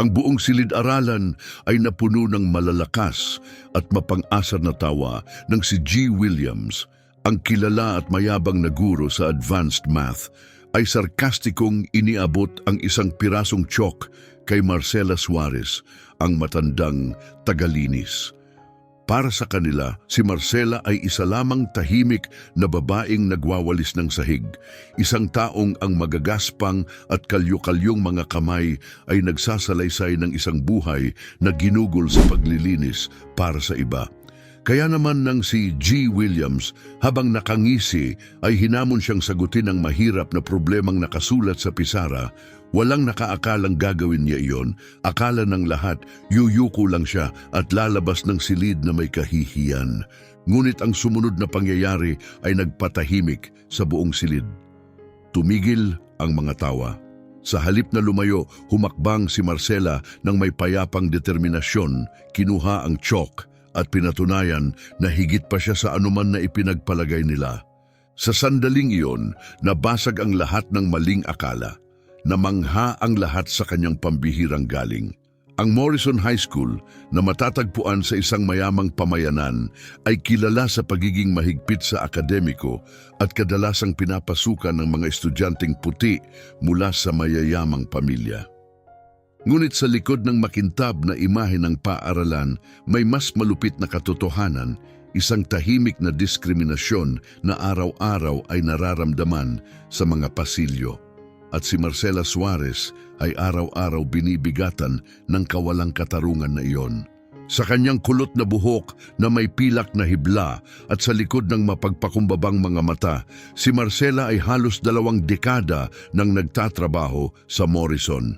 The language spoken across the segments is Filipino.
Ang buong silid-aralan ay napuno ng malalakas at mapang-asar na tawa ng si G. Williams, ang kilala at mayabang na guro sa advanced math, ay sarkastikong iniabot ang isang pirasong chalk kay Marcela Suarez, ang matandang tagalinis. Para sa kanila, si Marcela ay isa lamang tahimik na babaeng nagwawalis ng sahig. Isang taong ang magagaspang at kalyo-kalyong mga kamay ay nagsasalaysay ng isang buhay na ginugol sa paglilinis para sa iba. Kaya naman nang si G. Williams habang nakangisi ay hinamon siyang sagutin ang mahirap na problemang nakasulat sa pisara, walang nakaakalang gagawin niya iyon. Akala ng lahat, yuyuko lang siya at lalabas ng silid na may kahihiyan. Ngunit ang sumunod na pangyayari ay nagpatahimik sa buong silid. Tumigil ang mga tawa. Sa halip na lumayo, humakbang si Marcela ng may payapang determinasyon, kinuha ang chalk at pinatunayan na higit pa siya sa anuman na ipinagpalagay nila. Sa sandaling iyon, nabasag ang lahat ng maling akala. Namangha ang lahat sa kanyang pambihirang galing. Ang Morrison High School, na matatagpuan sa isang mayamang pamayanan, ay kilala sa pagiging mahigpit sa akademiko at kadalasang pinapasukan ng mga estudyanteng puti mula sa mayayamang pamilya. Ngunit sa likod ng makintab na imahe ng paaralan, may mas malupit na katotohanan, isang tahimik na diskriminasyon na araw-araw ay nararamdaman sa mga pasilyo. At si Marcela Suarez ay araw-araw binibigatan ng kawalang katarungan na iyon. Sa kanyang kulot na buhok na may pilak na hibla at sa likod ng mapagpakumbabang mga mata, si Marcela ay halos 2 dekada nang nagtatrabaho sa Morrison.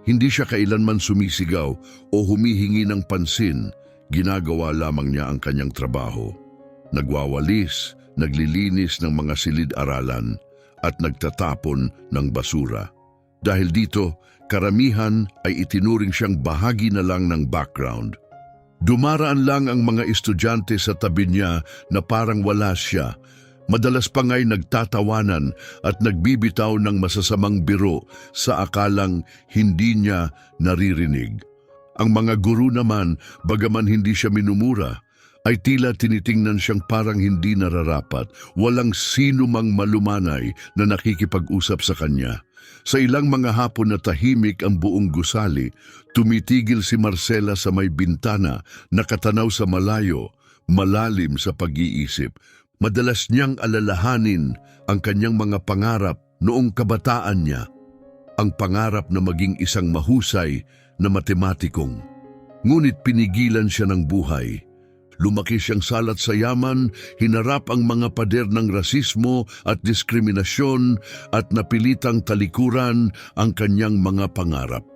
Hindi siya kailanman sumisigaw o humihingi ng pansin, ginagawa lamang niya ang kanyang trabaho. Nagwawalis, naglilinis ng mga silid-aralan, at nagtatapon ng basura. Dahil dito, karamihan ay itinuring siyang bahagi na lang ng background. Dumaraan lang ang mga estudyante sa tabi niya na parang wala siya. Madalas pa nga'y nagtatawanan at nagbibitaw ng masasamang biro sa akalang hindi niya naririnig. Ang mga guro naman, bagaman hindi siya minumura, ay tila tinitingnan siyang parang hindi nararapat. Walang sino mang malumanay na nakikipag-usap sa kanya. Sa ilang mga hapon na tahimik ang buong gusali, tumitigil si Marcela sa may bintana, nakatanaw sa malayo, malalim sa pag-iisip. Madalas niyang alalahanin ang kanyang mga pangarap noong kabataan niya. Ang pangarap na maging isang mahusay na matematikong. Ngunit pinigilan siya ng buhay. Lumaki siyang salat sa yaman, hinarap ang mga pader ng rasismo at diskriminasyon at napilitang talikuran ang kanyang mga pangarap.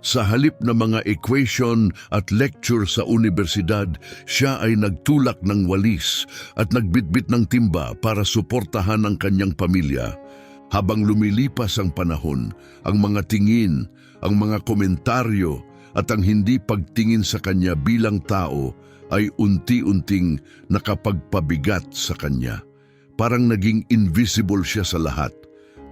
Sa halip na mga equation at lecture sa universidad, siya ay nagtulak ng walis at nagbitbit ng timba para suportahan ang kanyang pamilya. Habang lumilipas ang panahon, ang mga tingin, ang mga komentaryo at ang hindi pagtingin sa kanya bilang tao ay unti-unting nakapagpabigat sa kanya. Parang naging invisible siya sa lahat.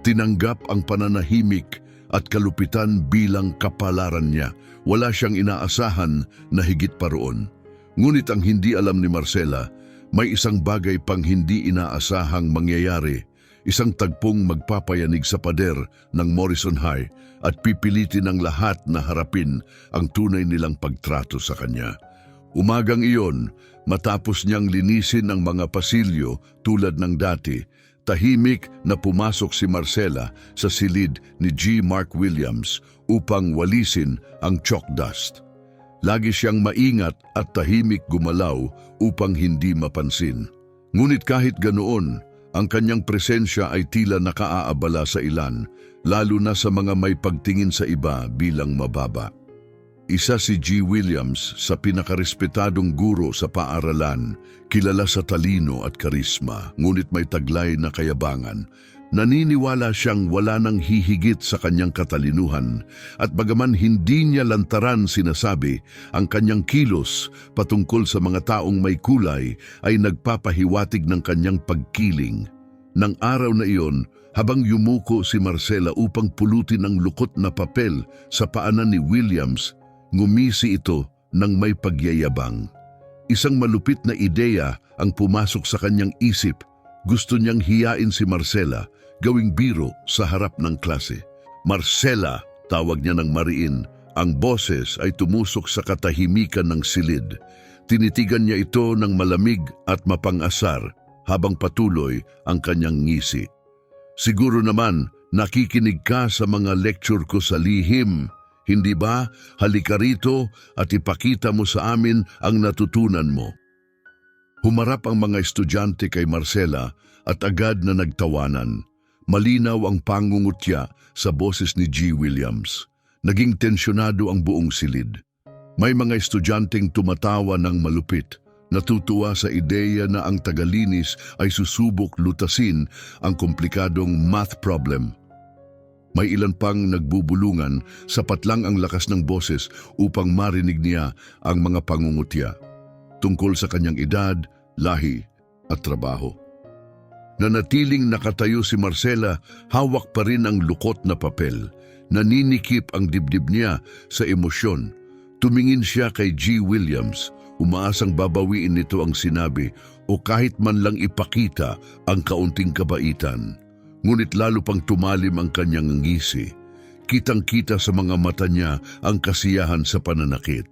Tinanggap ang pananahimik at kalupitan bilang kapalaran niya. Wala siyang inaasahan na higit pa roon. Ngunit ang hindi alam ni Marcela, may isang bagay pang hindi inaasahang mangyayari. Isang tagpong magpapayanig sa pader ng Morrison High at pipilitin ng lahat na harapin ang tunay nilang pagtrato sa kanya. Umagang iyon, matapos niyang linisin ang mga pasilyo tulad ng dati, tahimik na pumasok si Marcela sa silid ni G. Mark Williams upang walisin ang chalk dust. Lagi siyang maingat at tahimik gumalaw upang hindi mapansin. Ngunit kahit ganoon, ang kanyang presensya ay tila nakaaabala sa ilan, lalo na sa mga may pagtingin sa iba bilang mababa. Isa si G. Williams sa pinakarespetadong guro sa paaralan, kilala sa talino at karisma, ngunit may taglay na kayabangan. Naniniwala siyang wala nang hihigit sa kanyang katalinuhan at bagaman hindi niya lantaran sinasabi, ang kanyang kilos patungkol sa mga taong may kulay ay nagpapahiwatig ng kanyang pagkiling. Nang araw na iyon, Habang yumuko si Marcela upang pulutin ang lukot na papel sa paanan ni Williams, ngumisi ito ng may pagyayabang. Isang malupit na ideya ang pumasok sa kanyang isip. Gusto niyang hiyain si Marcela, gawing biro sa harap ng klase. "Marcela," tawag niya ng mariin. Ang boses ay tumusok sa katahimikan ng silid. Tinitigan niya ito ng malamig at mapang-asar habang patuloy ang kanyang ngisi. "Siguro naman nakikinig ka sa mga lecture ko sa lihim. Hindi ba? Halika rito at ipakita mo sa amin ang natutunan mo." Humarap ang mga estudyante kay Marcela at agad na nagtawanan. Malinaw ang pangungutya sa boses ni G. Williams. Naging tensyonado ang buong silid. May mga estudyanteng tumatawa ng malupit, natutuwa sa ideya na ang tagalinis ay susubok lutasin ang komplikadong math problem. May ilan pang nagbubulungan, sapat lang ang lakas ng boses upang marinig niya ang mga pangungutya tungkol sa kanyang edad, lahi at trabaho. Nanatiling nakatayo si Marcela, hawak pa rin ang lukot na papel. Naninikip ang dibdib niya sa emosyon. Tumingin siya kay G. Williams, umaasang babawiin nito ang sinabi o kahit man lang ipakita ang kaunting kabaitan. Ngunit lalo pang tumalim ang kanyang ngisi. Kitang-kita sa mga mata niya ang kasiyahan sa pananakit.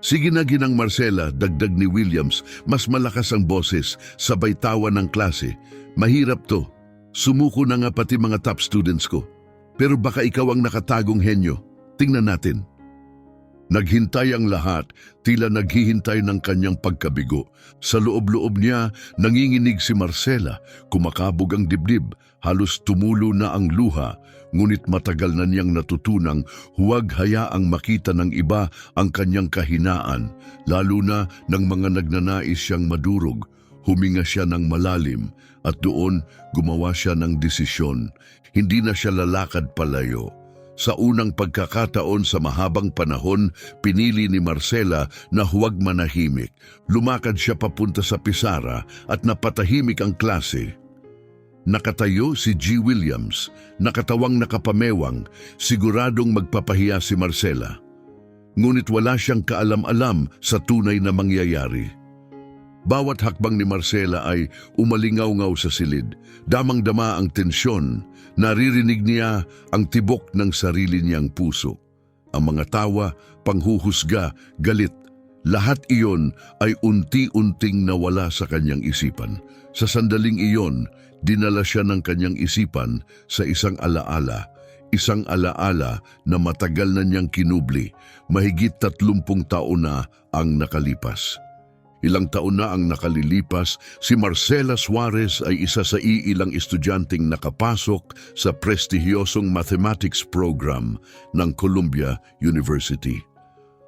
"Sige na, ginang Marcela," dagdag ni Williams, mas malakas ang boses, sabay tawa ng klase. "Mahirap to. Sumuko na nga pati mga top students ko. Pero baka ikaw ang nakatagong henyo. Tingnan natin." Naghintay ang lahat, tila naghihintay ng kanyang pagkabigo. Sa loob-loob niya, nanginginig si Marcela, kumakabog ang dibdib, halos tumulo na ang luha, ngunit matagal na niyang natutunang huwag hayaang makita ng iba ang kanyang kahinaan, lalo na ng mga nagnanais siyang madurog. Huminga siya ng malalim at doon gumawa siya ng desisyon. Hindi na siya lalakad palayo. Sa unang pagkakataon sa mahabang panahon, pinili ni Marcela na huwag manahimik. Lumakad siya papunta sa pisara at napatahimik ang klase. Nakatayo si G. Williams, nakatawang nakapamewang, siguradong magpapahiya si Marcela. Ngunit wala siyang kaalam-alam sa tunay na mangyayari. Bawat hakbang ni Marcela ay umalingaw-ngaw sa silid. Damang-dama ang tensyon. Naririnig niya ang tibok ng sarili niyang puso. Ang mga tawa, panghuhusga, galit, lahat iyon ay unti-unting nawala sa kanyang isipan. Sa sandaling iyon, dinala siya ng kanyang isipan sa isang alaala. Isang alaala na matagal na niyang kinubli. Mahigit 30 taon na ang nakalipas. Ilang taon na ang nakalilipas, si Marcela Suarez ay isa sa iilang estudyanteng nakapasok sa prestihiyosong mathematics program ng Columbia University.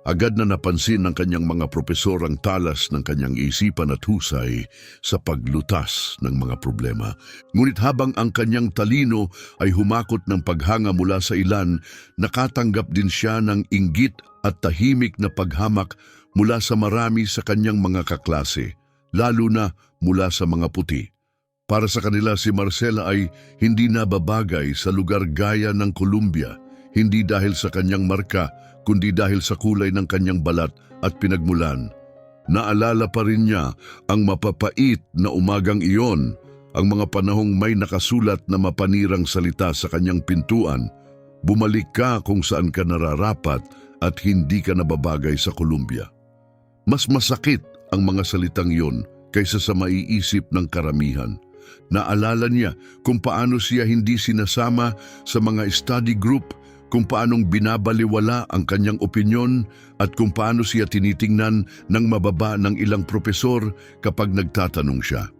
Agad na napansin ng kanyang mga propesor ang talas ng kanyang isipan at husay sa paglutas ng mga problema. Ngunit habang ang kanyang talino ay humakot ng paghanga mula sa ilan, nakatanggap din siya ng inggit at tahimik na paghamak mula sa marami sa kanyang mga kaklase, lalo na mula sa mga puti. Para sa kanila si Marcela ay hindi nababagay sa lugar gaya ng Columbia, hindi dahil sa kanyang marka, kundi dahil sa kulay ng kanyang balat at pinagmulan. Naalala pa rin niya ang mapapait na umagang iyon, ang mga panahong may nakasulat na mapanirang salita sa kanyang pintuan. "Bumalik ka kung saan ka nararapat at hindi ka nababagay sa Columbia." Mas masakit ang mga salitang yon kaysa sa maiisip ng karamihan. Naalala niya kung paano siya hindi sinasama sa mga study group, kung paanong binabaliwala ang kanyang opinyon at kung paano siya tinitingnan ng mababa ng ilang propesor kapag nagtatanong siya.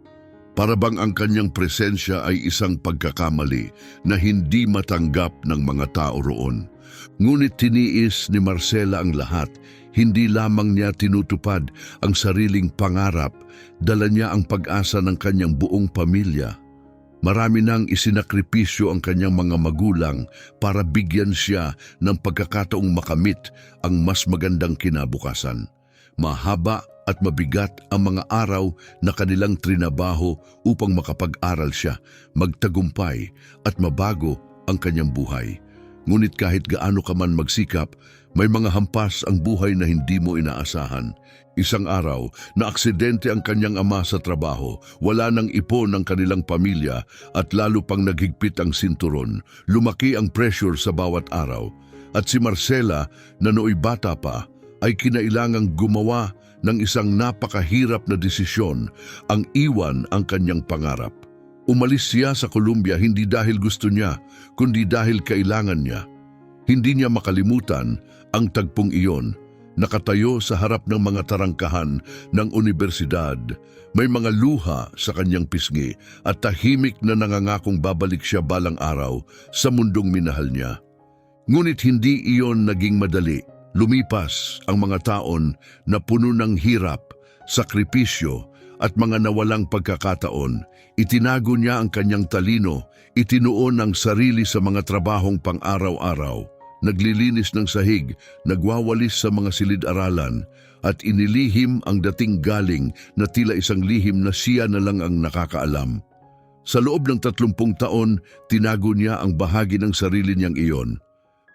Para bang ang kanyang presensya ay isang pagkakamali na hindi matanggap ng mga tao roon. Ngunit tiniis ni Marcela ang lahat. Hindi lamang niya tinutupad ang sariling pangarap, dala niya ang pag-asa ng kanyang buong pamilya. Marami nang isinakripisyo ang kanyang mga magulang para bigyan siya ng pagkakataong makamit ang mas magandang kinabukasan. Mahaba at mabigat ang mga araw na kanilang trinabaho upang makapag-aral siya, magtagumpay at mabago ang kanyang buhay. Ngunit kahit gaano ka man magsikap, may mga hampas ang buhay na hindi mo inaasahan. Isang araw, naaksidente ang kanyang ama sa trabaho, wala nang ipon ang kanilang pamilya at lalo pang naghigpit ang sinturon. Lumaki ang pressure sa bawat araw. At si Marcela, na nooy bata pa, ay kinailangang gumawa ng isang napakahirap na desisyon, ang iwan ang kanyang pangarap. Umalis siya sa Colombia hindi dahil gusto niya, kundi dahil kailangan niya. Hindi niya makalimutan ang tagpong iyon. Nakatayo sa harap ng mga tarangkahan ng unibersidad, may mga luha sa kanyang pisngi at tahimik na nangangakong babalik siya balang araw sa mundong minahal niya. Ngunit hindi iyon naging madali. Lumipas ang mga taon na puno ng hirap, sakripisyo at mga nawalang pagkakataon. Itinago niya ang kanyang talino, itinuon ang sarili sa mga trabahong pang-araw-araw. Naglilinis ng sahig, nagwawalis sa mga silid-aralan, at inilihim ang dating galing na tila isang lihim na siya na lang ang nakakaalam. Sa loob ng 30 taon, tinago niya ang bahagi ng sarili niyang iyon.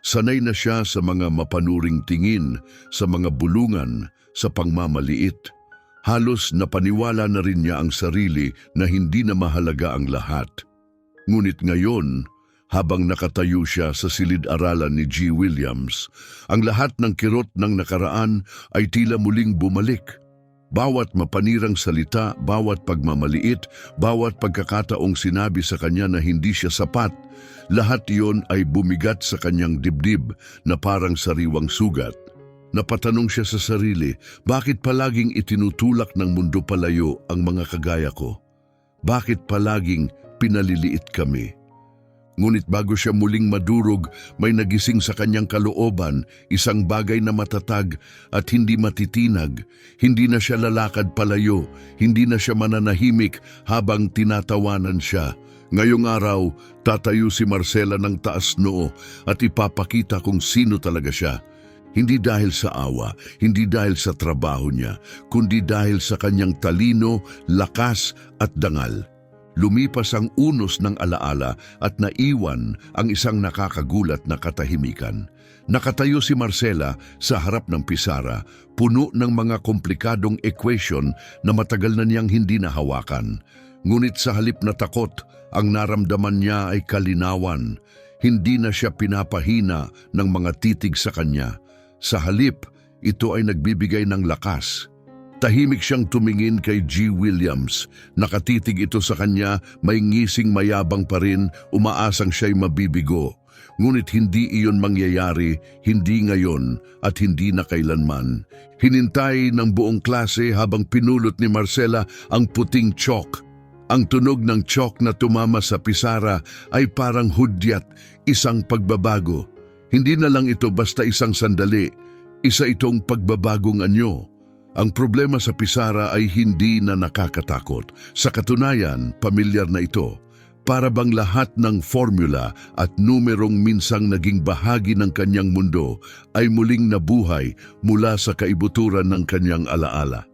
Sanay na siya sa mga mapanuring tingin, sa mga bulungan, sa pangmamaliit. Halos napaniwala na rin niya ang sarili na hindi na mahalaga ang lahat. Ngunit ngayon, habang nakatayo siya sa silid-aralan ni G. Williams, ang lahat ng kirot ng nakaraan ay tila muling bumalik. Bawat mapanirang salita, bawat pagmamaliit, bawat pagkakataong sinabi sa kanya na hindi siya sapat, lahat iyon ay bumigat sa kanyang dibdib na parang sariwang sugat. Napatanong siya sa sarili, bakit palaging itinutulak ng mundo palayo ang mga kagaya ko? Bakit palaging pinaliliit kami? Ngunit bago siya muling madurog, may nagising sa kanyang kalooban, isang bagay na matatag at hindi matitinag. Hindi na siya lalakad palayo, hindi na siya mananahimik habang tinatawanan siya. Ngayong araw, tatayo si Marcela ng taas noo at ipapakita kung sino talaga siya. Hindi dahil sa awa, hindi dahil sa trabaho niya, kundi dahil sa kanyang talino, lakas at dangal. Lumipas ang unos ng alaala at naiwan ang isang nakakagulat na katahimikan. Nakatayo si Marcela sa harap ng pisara, puno ng mga komplikadong equation na matagal na niyang hindi nahawakan. Ngunit sa halip na takot, ang naramdaman niya ay kalinawan. Hindi na siya pinapahina ng mga titig sa kanya. Sa halip, ito ay nagbibigay ng lakas. Tahimik siyang tumingin kay G. Williams. Nakatitig ito sa kanya, may ngising mayabang pa rin, umaasang siya'y mabibigo. Ngunit hindi iyon mangyayari, hindi ngayon at hindi na kailanman. Hinintay ng buong klase habang pinulot ni Marcela ang puting chalk. Ang tunog ng chalk na tumama sa pisara ay parang hudyat, isang pagbabago. Hindi na lang ito basta isang sandali, isa itong pagbabagong anyo. Ang problema sa pisara ay hindi na nakakatakot. Sa katunayan, pamilyar na ito. Para bang lahat ng formula at numerong minsang naging bahagi ng kanyang mundo ay muling nabuhay mula sa kaibuturan ng kanyang alaala.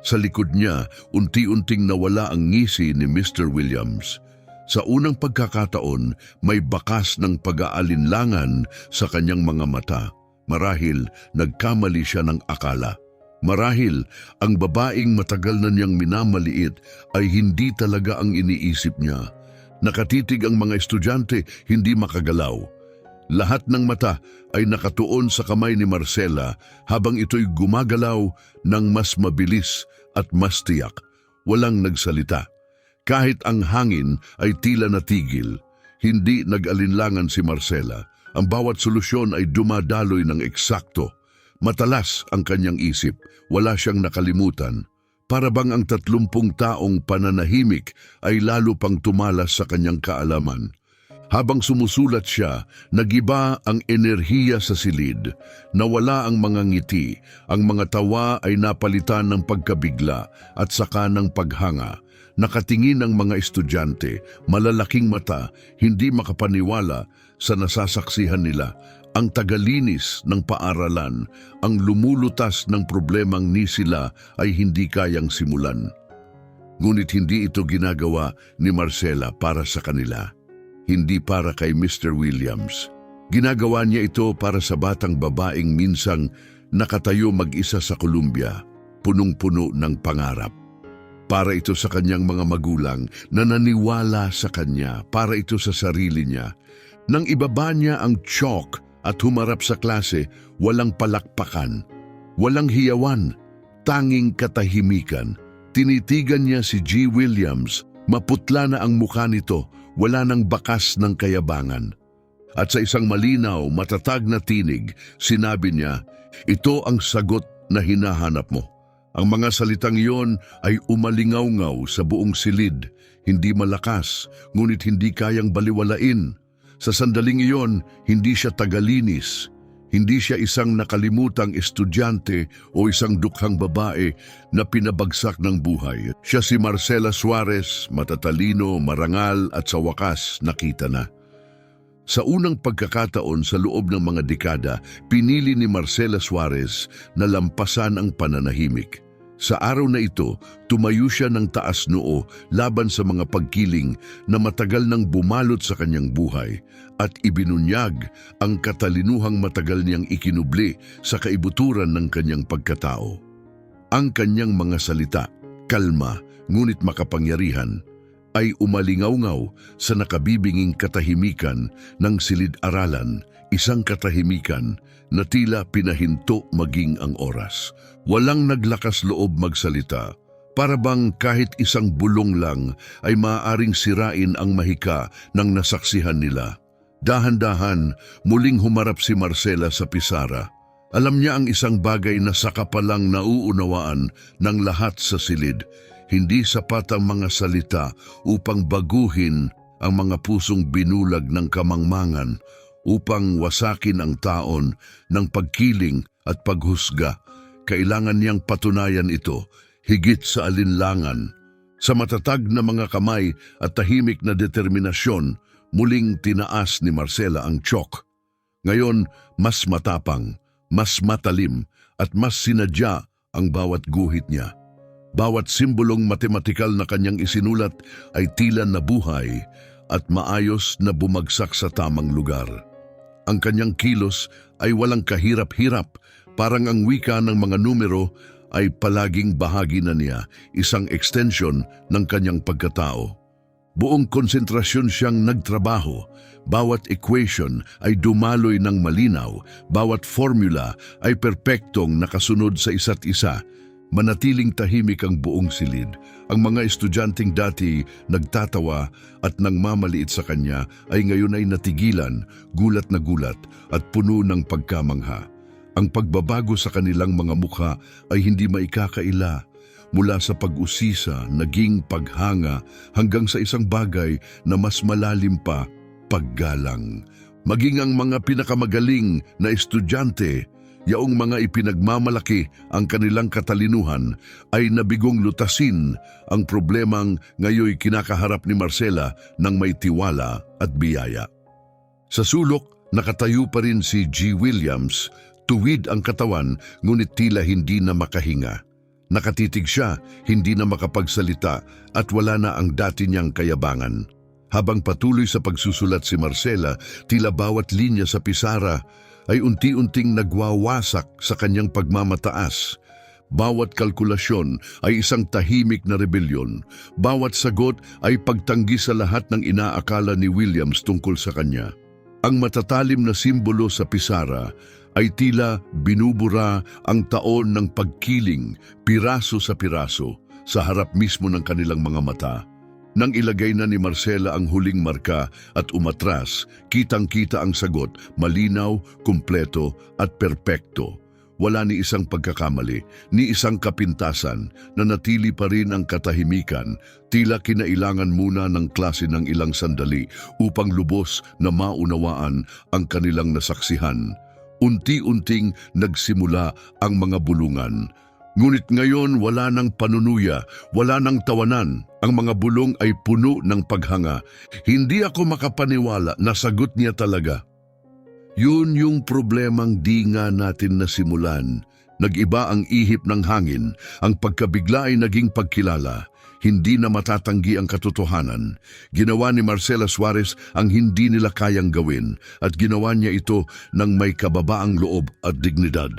Sa likod niya, unti-unting nawala ang ngisi ni Mr. Williams. Sa unang pagkakataon, may bakas ng pag-aalinlangan sa kanyang mga mata. Marahil nagkamali siya ng akala. Marahil ang babaeng matagal na niyang minamaliit ay hindi talaga ang iniisip niya. Nakatitig ang mga estudyante, hindi makagalaw. Lahat ng mata ay nakatuon sa kamay ni Marcela habang ito'y gumagalaw ng mas mabilis at mas tiyak. Walang nagsalita. Kahit ang hangin ay tila natigil, hindi nag-alinlangan si Marcela. Ang bawat solusyon ay dumadaloy ng eksakto. Matalas ang kanyang isip, wala siyang nakalimutan. Para bang ang 30 taong pananahimik ay lalo pang tumalas sa kanyang kaalaman. Habang sumusulat siya, nagiba ang enerhiya sa silid. Nawala ang mga ngiti, ang mga tawa ay napalitan ng pagkabigla at saka ng paghanga. Nakatingin ang mga estudyante, malalaking mata, hindi makapaniwala sa nasasaksihan nila. ang tagalinis ng paaralan, ang lumulutas ng problemang ni sila ay hindi kayang simulan. Ngunit hindi ito ginagawa ni Marcela para sa kanila. Hindi para kay Mr. Williams. Ginagawa niya ito para sa batang babaeng minsang nakatayo mag-isa sa Columbia, punong-puno ng pangarap. Para ito sa kanyang mga magulang na naniwala sa kanya, para ito sa sarili niya. Nang ibaba niya ang chalk at humarap sa klase, walang palakpakan, walang hiyawan, tanging katahimikan. Tinitigan niya si G. Williams, maputla na ang mukha nito, wala nang bakas ng kayabangan. At sa isang malinaw, matatag na tinig, sinabi niya, ito ang sagot na hinahanap mo. Ang mga salitang iyon ay umalingaw-ngaw sa buong silid, hindi malakas, ngunit hindi kayang baliwalain. Sa sandaling iyon, hindi siya tagalinis, hindi siya isang nakalimutang estudyante o isang dukhang babae na pinabagsak ng buhay. Siya si Marcela Suarez, matatalino, marangal at sa wakas nakita na. Sa unang pagkakataon sa loob ng mga dekada, pinili ni Marcela Suarez na lampasan ang pananahimik. Sa araw na ito, tumayo siya ng taas noo laban sa mga pagkiling na matagal nang bumalot sa kanyang buhay at ibinunyag ang katalinuhang matagal niyang ikinubli sa kaibuturan ng kanyang pagkatao. Ang kanyang mga salita, kalma ngunit makapangyarihan, ay umalingaw-ngaw sa nakabibinging katahimikan ng silid-aralan, isang katahimikan na tila pinahinto maging ang oras. Walang naglakas loob magsalita, para bang kahit isang bulong lang ay maaaring sirain ang mahika ng nasaksihan nila. Dahan-dahan, muling humarap si Marcela sa pisara. Alam niya ang isang bagay na saka pa lang nauunawaan ng lahat sa silid. Hindi sapat ang mga salita upang baguhin ang mga pusong binulag ng kamangmangan, upang wasakin ang taon ng pagkiling at paghusga. Kailangan niyang patunayan ito, higit sa alinlangan. Sa matatag na mga kamay at tahimik na determinasyon, muling tinaas ni Marcela ang chalk. Ngayon, mas matapang, mas matalim, at mas sinadya ang bawat guhit niya. Bawat simbolong matematikal na kanyang isinulat ay tila nabuhay at maayos na bumagsak sa tamang lugar. Ang kanyang kilos ay walang kahirap-hirap, parang ang wika ng mga numero ay palaging bahagi na niya, isang extension ng kanyang pagkatao. Buong konsentrasyon siyang nagtrabaho, bawat equation ay dumaloy ng malinaw, bawat formula ay perpektong nakasunod sa isa't isa. Manatiling tahimik ang buong silid. Ang mga estudyanteng dati nagtatawa at nangmamaliit sa kanya ay ngayon ay natigilan, gulat na gulat at puno ng pagkamangha. Ang pagbabago sa kanilang mga mukha ay hindi maikakaila. Mula sa pag-usisa, naging paghanga hanggang sa isang bagay na mas malalim pa, paggalang. Maging ang mga pinakamagaling na estudyante, yaong mga ipinagmamalaki ang kanilang katalinuhan ay nabigong lutasin ang problemang ngayoy kinakaharap ni Marcela ng may tiwala at biyaya. Sa sulok, nakatayo pa rin si G. Williams, tuwid ang katawan ngunit tila hindi na makahinga. Nakatitig siya, hindi na makapagsalita at wala na ang dati niyang kayabangan. Habang patuloy sa pagsusulat si Marcela, tila bawat linya sa pisara ay unti-unting nagwawasak sa kanyang pagmamataas. Bawat kalkulasyon ay isang tahimik na rebelyon. Bawat sagot ay pagtanggi sa lahat ng inaakala ni Williams tungkol sa kanya. Ang matatalim na simbolo sa pisara ay tila binubura ang taon ng pagkiling, piraso sa piraso, sa harap mismo ng kanilang mga mata. Nang ilagay na ni Marcela ang huling marka at umatras, kitang-kita ang sagot, malinaw, kumpleto at perpekto. Wala ni isang pagkakamali, ni isang kapintasan, na natili pa rin ang katahimikan, tila kinailangan muna ng klase ng ilang sandali upang lubos na maunawaan ang kanilang nasaksihan. Unti-unting nagsimula ang mga bulungan. Ngunit ngayon wala nang panunuya, wala nang tawanan. Ang mga bulong ay puno ng paghanga. Hindi ako makapaniwala na sagot niya talaga. Yun yung problemang di nga natin nasimulan. Nag-iba ang ihip ng hangin, ang pagkabigla ay naging pagkilala. Hindi na matatanggi ang katotohanan. Ginawa ni Marcela Suarez ang hindi nila kayang gawin at ginawa niya ito ng may kababaang loob at dignidad.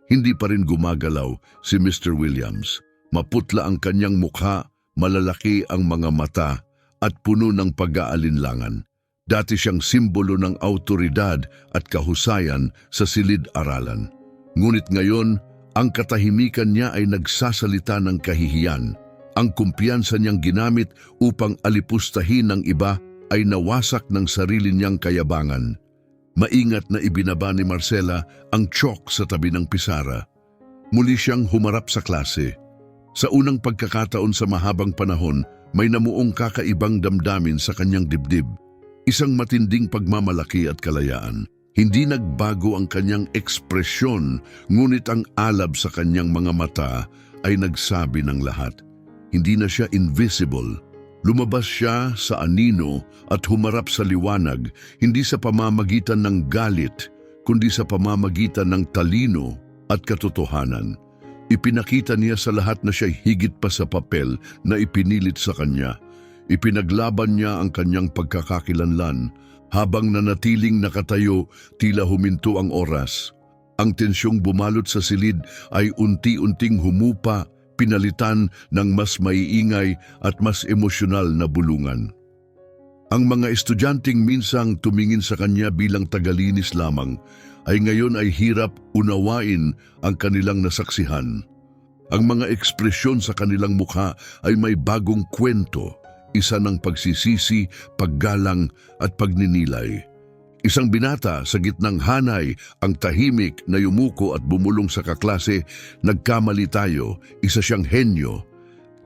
Hindi pa rin gumagalaw si Mr. Williams. Maputla ang kanyang mukha, malalaki ang mga mata at puno ng pag-aalinlangan. Dati siyang simbolo ng awtoridad at kahusayan sa silid-aralan. Ngunit ngayon, ang katahimikan niya ay nagsasalita ng kahihiyan. Ang kumpiyansa niyang ginamit upang alipustahin ng iba ay nawasak ng sarili niyang kayabangan. Maingat na ibinaba ni Marcela ang chalk sa tabi ng pisara. Muli siyang humarap sa klase. Sa unang pagkakataon sa mahabang panahon, may namuong kakaibang damdamin sa kanyang dibdib. Isang matinding pagmamalaki at kalayaan. Hindi nagbago ang kanyang ekspresyon, ngunit ang alab sa kanyang mga mata ay nagsabi ng lahat. Hindi na siya invisible. Lumabas siya sa anino at humarap sa liwanag, hindi sa pamamagitan ng galit, kundi sa pamamagitan ng talino at katotohanan. Ipinakita niya sa lahat na siya'y higit pa sa papel na ipinilit sa kanya. Ipinaglaban niya ang kanyang pagkakakilanlan. Habang nanatiling nakatayo, tila huminto ang oras. Ang tensyong bumalot sa silid ay unti-unting humupa, pinalitan ng mas maiingay at mas emosyonal na bulungan. Ang mga estudyanteng minsang tumingin sa kanya bilang tagalinis lamang, ay ngayon ay hirap unawain ang kanilang nasaksihan. Ang mga ekspresyon sa kanilang mukha ay may bagong kwento, isa ng pagsisisi, paggalang at pagninilay. Isang binata sa gitnang hanay, ang tahimik na yumuko at bumulong sa kaklase, nagkamali tayo, isa siyang henyo.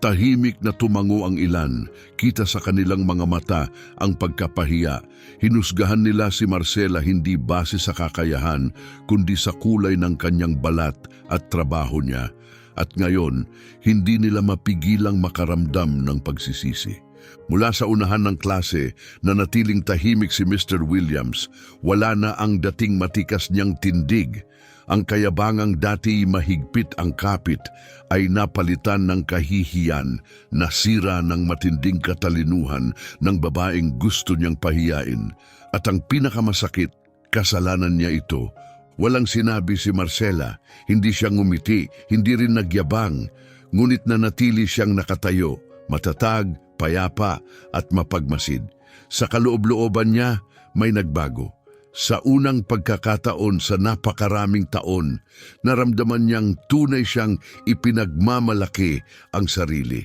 Tahimik na tumango ang ilan, kita sa kanilang mga mata ang pagkapahiya. Hinusgahan nila si Marcela hindi base sa kakayahan, kundi sa kulay ng kanyang balat at trabaho niya. At ngayon, hindi nila mapigilang makaramdam ng pagsisisi. Mula sa unahan ng klase, nanatiling tahimik si Mr. Williams. Wala na ang dating matikas niyang tindig. Ang kayabangang dati mahigpit ang kapit ay napalitan ng kahihiyan, nasira ng matinding katalinuhan ng babaeng gusto niyang pahiyain. At ang pinakamasakit, kasalanan niya ito. Walang sinabi si Marcela, hindi siya ngumiti, hindi rin nagyabang, ngunit nanatili siyang nakatayo, matatag, payapa at mapagmasid. Sa kaloob-looban niya, may nagbago. Sa unang pagkakataon sa napakaraming taon, naramdaman niyang tunay siyang ipinagmamalaki ang sarili.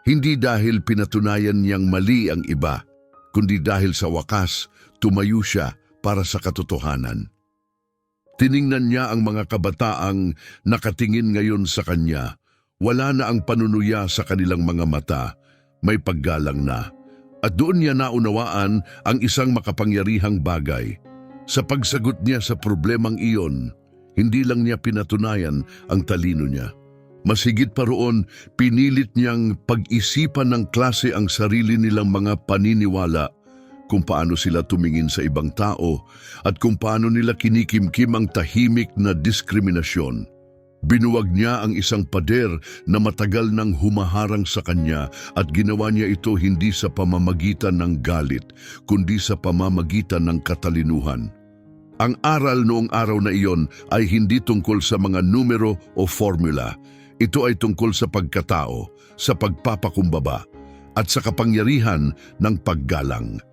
Hindi dahil pinatunayan niyang mali ang iba, kundi dahil sa wakas, tumayo siya para sa katotohanan. Tiningnan niya ang mga kabataang nakatingin ngayon sa kanya. Wala na ang panunuya sa kanilang mga mata, may paggalang na. At doon niya naunawaan ang isang makapangyarihang bagay. Sa pagsagot niya sa problemang iyon, hindi lang niya pinatunayan ang talino niya. Mas higit pa roon, pinilit niyang pag-isipan ng klase ang sarili nilang mga paniniwala, kung paano sila tumingin sa ibang tao at kung paano nila kinikimkim ang tahimik na diskriminasyon. Binuwag niya ang isang pader na matagal nang humaharang sa kanya at ginawa niya ito hindi sa pamamagitan ng galit, kundi sa pamamagitan ng katalinuhan. Ang aral noong araw na iyon ay hindi tungkol sa mga numero o formula. Ito ay tungkol sa pagkatao, sa pagpapakumbaba, at sa kapangyarihan ng paggalang.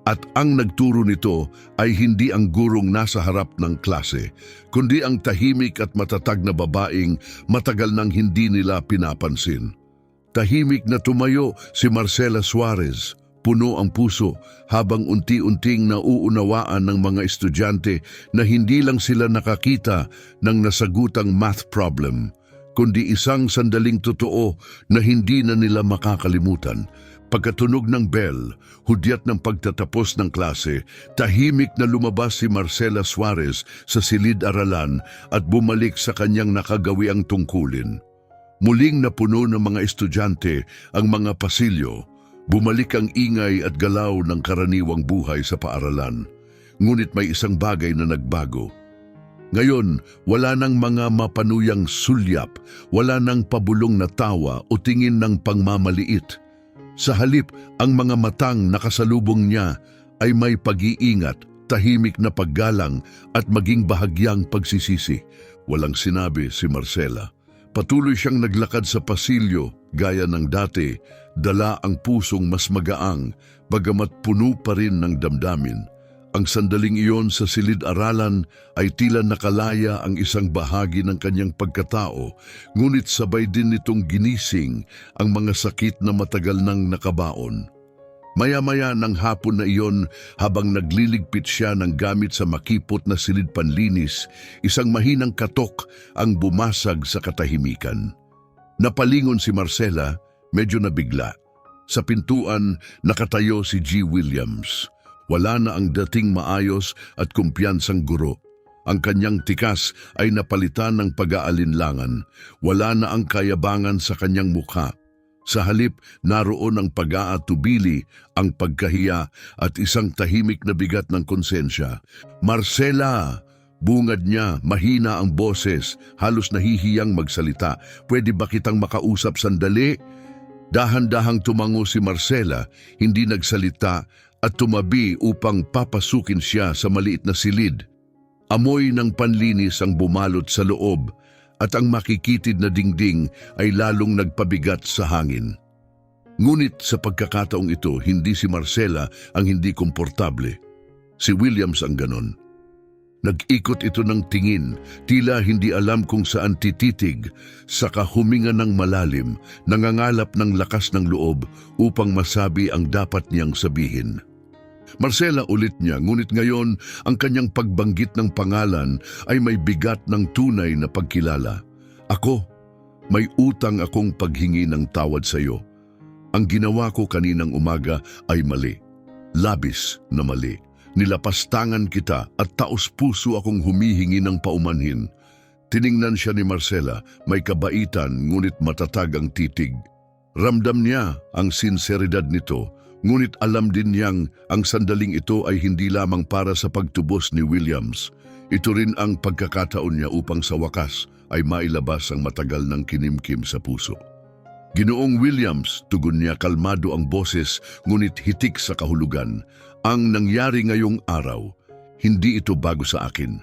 At ang nagturo nito ay hindi ang gurong nasa harap ng klase, kundi ang tahimik at matatag na babaeng matagal nang hindi nila pinapansin. Tahimik na tumayo si Marcela Suarez, puno ang puso habang unti-unting nauunawaan ng mga estudyante na hindi lang sila nakakita ng nasagutang math problem, kundi isang sandaling totoo na hindi na nila makakalimutan. Pagkatunog ng bell, hudyat ng pagtatapos ng klase, tahimik na lumabas si Marcela Suarez sa silid-aralan at bumalik sa kanyang nakagawiang tungkulin. Muling napuno ng mga estudyante ang mga pasilyo, bumalik ang ingay at galaw ng karaniwang buhay sa paaralan. Ngunit may isang bagay na nagbago. Ngayon, wala nang mga mapanuyang sulyap, wala nang pabulong na tawa o tingin ng pangmamaliit. Sa halip, ang mga matang nakasalubong niya ay may pag-iingat, tahimik na paggalang at maging bahagyang pagsisisi. Walang sinabi si Marcela. Patuloy siyang naglakad sa pasilyo, gaya ng dati, dala ang pusong mas magaang, bagamat puno pa rin ng damdamin. Ang sandaling iyon sa silid-aralan ay tila nakalaya ang isang bahagi ng kanyang pagkatao, ngunit sabay din nitong ginising ang mga sakit na matagal nang nakabaon. Maya-maya ng hapon na iyon, habang nagliligpit siya ng gamit sa makipot na silid panlinis, isang mahinang katok ang bumasag sa katahimikan. Napalingon si Marcela, medyo nabigla. Sa pintuan, nakatayo si G. Williams. Wala na ang dating maayos at kumpiyansang guro. Ang kanyang tikas ay napalitan ng pag-aalinlangan. Wala na ang kayabangan sa kanyang mukha. Sa halip, naroon ang pag-aatubili, ang pagkahiya at isang tahimik na bigat ng konsensya. "Marcela!" Bungad niya, mahina ang boses, halos nahihiyang magsalita. "Pwede ba kitang makausap sandali?" Dahan-dahang tumango si Marcela, hindi nagsalita at tumabi upang papasukin siya sa maliit na silid. Amoy ng panlinis ang bumalot sa loob at ang makikitid na dingding ay lalong nagpabigat sa hangin. Ngunit sa pagkakataong ito, hindi si Marcela ang hindi komportable. Si Williams ang ganon. Nag-ikot ito ng tingin, tila hindi alam kung saan tititig, saka huminga ng malalim, nangangalap ng lakas ng loob upang masabi ang dapat niyang sabihin. Marcela, ulit niya, ngunit ngayon ang kanyang pagbanggit ng pangalan ay may bigat ng tunay na pagkilala. "Ako, may utang akong paghingi ng tawad sa iyo. Ang ginawa ko kaninang umaga ay mali. Labis na mali. Nilapastangan kita at taos-puso akong humihingi ng paumanhin." Tiningnan siya ni Marcela, may kabaitan ngunit matatag ang titig. Ramdam niya ang sinseridad nito, ngunit alam din niyang ang sandaling ito ay hindi lamang para sa pagtubos ni Williams. Ito rin ang pagkakataon niya upang sa wakas ay mailabas ang matagal ng kinimkim sa puso. "Ginoong Williams," tugon niya, kalmado ang boses ngunit hitik sa kahulugan. "Ang nangyari ngayong araw, hindi ito bago sa akin.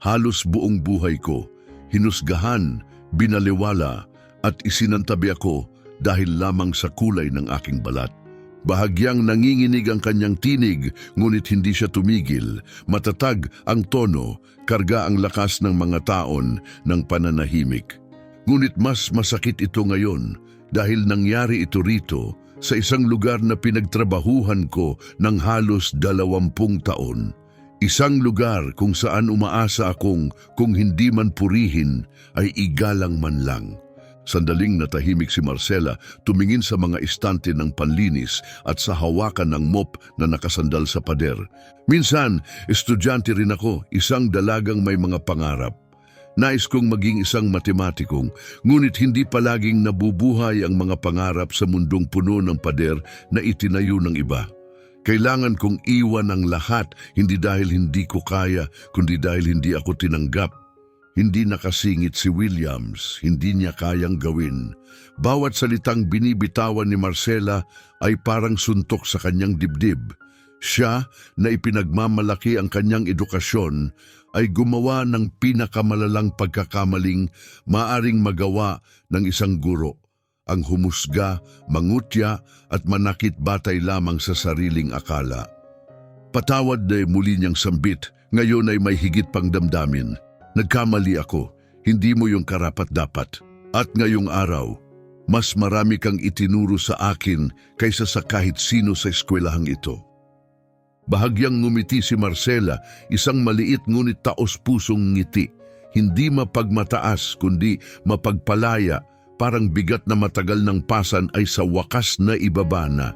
Halos buong buhay ko, hinusgahan, binaliwala at isinantabi ako dahil lamang sa kulay ng aking balat." Bahagyang nanginginig ang kanyang tinig, ngunit hindi siya tumigil. Matatag ang tono, karga ang lakas ng mga taon ng pananahimik. Ngunit mas masakit ito ngayon dahil nangyari ito rito sa isang lugar na pinagtrabahuhan ko ng halos 20 taon. Isang lugar kung saan umaasa akong kung hindi man purihin ay igalang man lang. Sandaling natahimik si Marcela, tumingin sa mga istante ng panlinis at sa hawakan ng mop na nakasandal sa pader. "Minsan, estudyante rin ako, isang dalagang may mga pangarap. Nais kong maging isang matematikong, ngunit hindi palaging nabubuhay ang mga pangarap sa mundong puno ng pader na itinayo ng iba. Kailangan kong iwan ang lahat, hindi dahil hindi ko kaya, kundi dahil hindi ako tinanggap." Hindi nakasingit si Williams, hindi niya kayang gawin. Bawat salitang binibitawan ni Marcela ay parang suntok sa kanyang dibdib. Siya, na ipinagmamalaki ang kanyang edukasyon, ay gumawa ng pinakamalalang pagkakamaling maaring magawa ng isang guro. Ang humusga, mangutya at manakit batay lamang sa sariling akala. "Patawad na muli niyang sambit, ngayon ay may higit pang damdamin. Nagkamali ako, hindi mo yung karapat-dapat. At ngayong araw, mas marami kang itinuro sa akin kaysa sa kahit sino sa eskwelahang ito." Bahagyang ngumiti si Marcela, isang maliit ngunit taos-pusong ngiti. Hindi mapagmataas kundi mapagpalaya, parang bigat na matagal ng pasan ay sa wakas na ibaba na.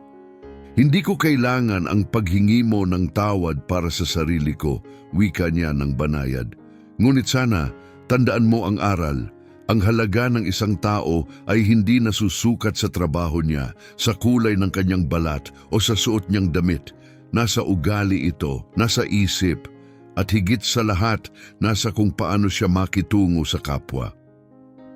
"Hindi ko kailangan ang paghingi mo ng tawad para sa sarili ko," wika niya ng banayad. "Ngunit sana, tandaan mo ang aral. Ang halaga ng isang tao ay hindi nasusukat sa trabaho niya, sa kulay ng kanyang balat o sa suot niyang damit. Nasa ugali ito, nasa isip, at higit sa lahat, nasa kung paano siya makitungo sa kapwa.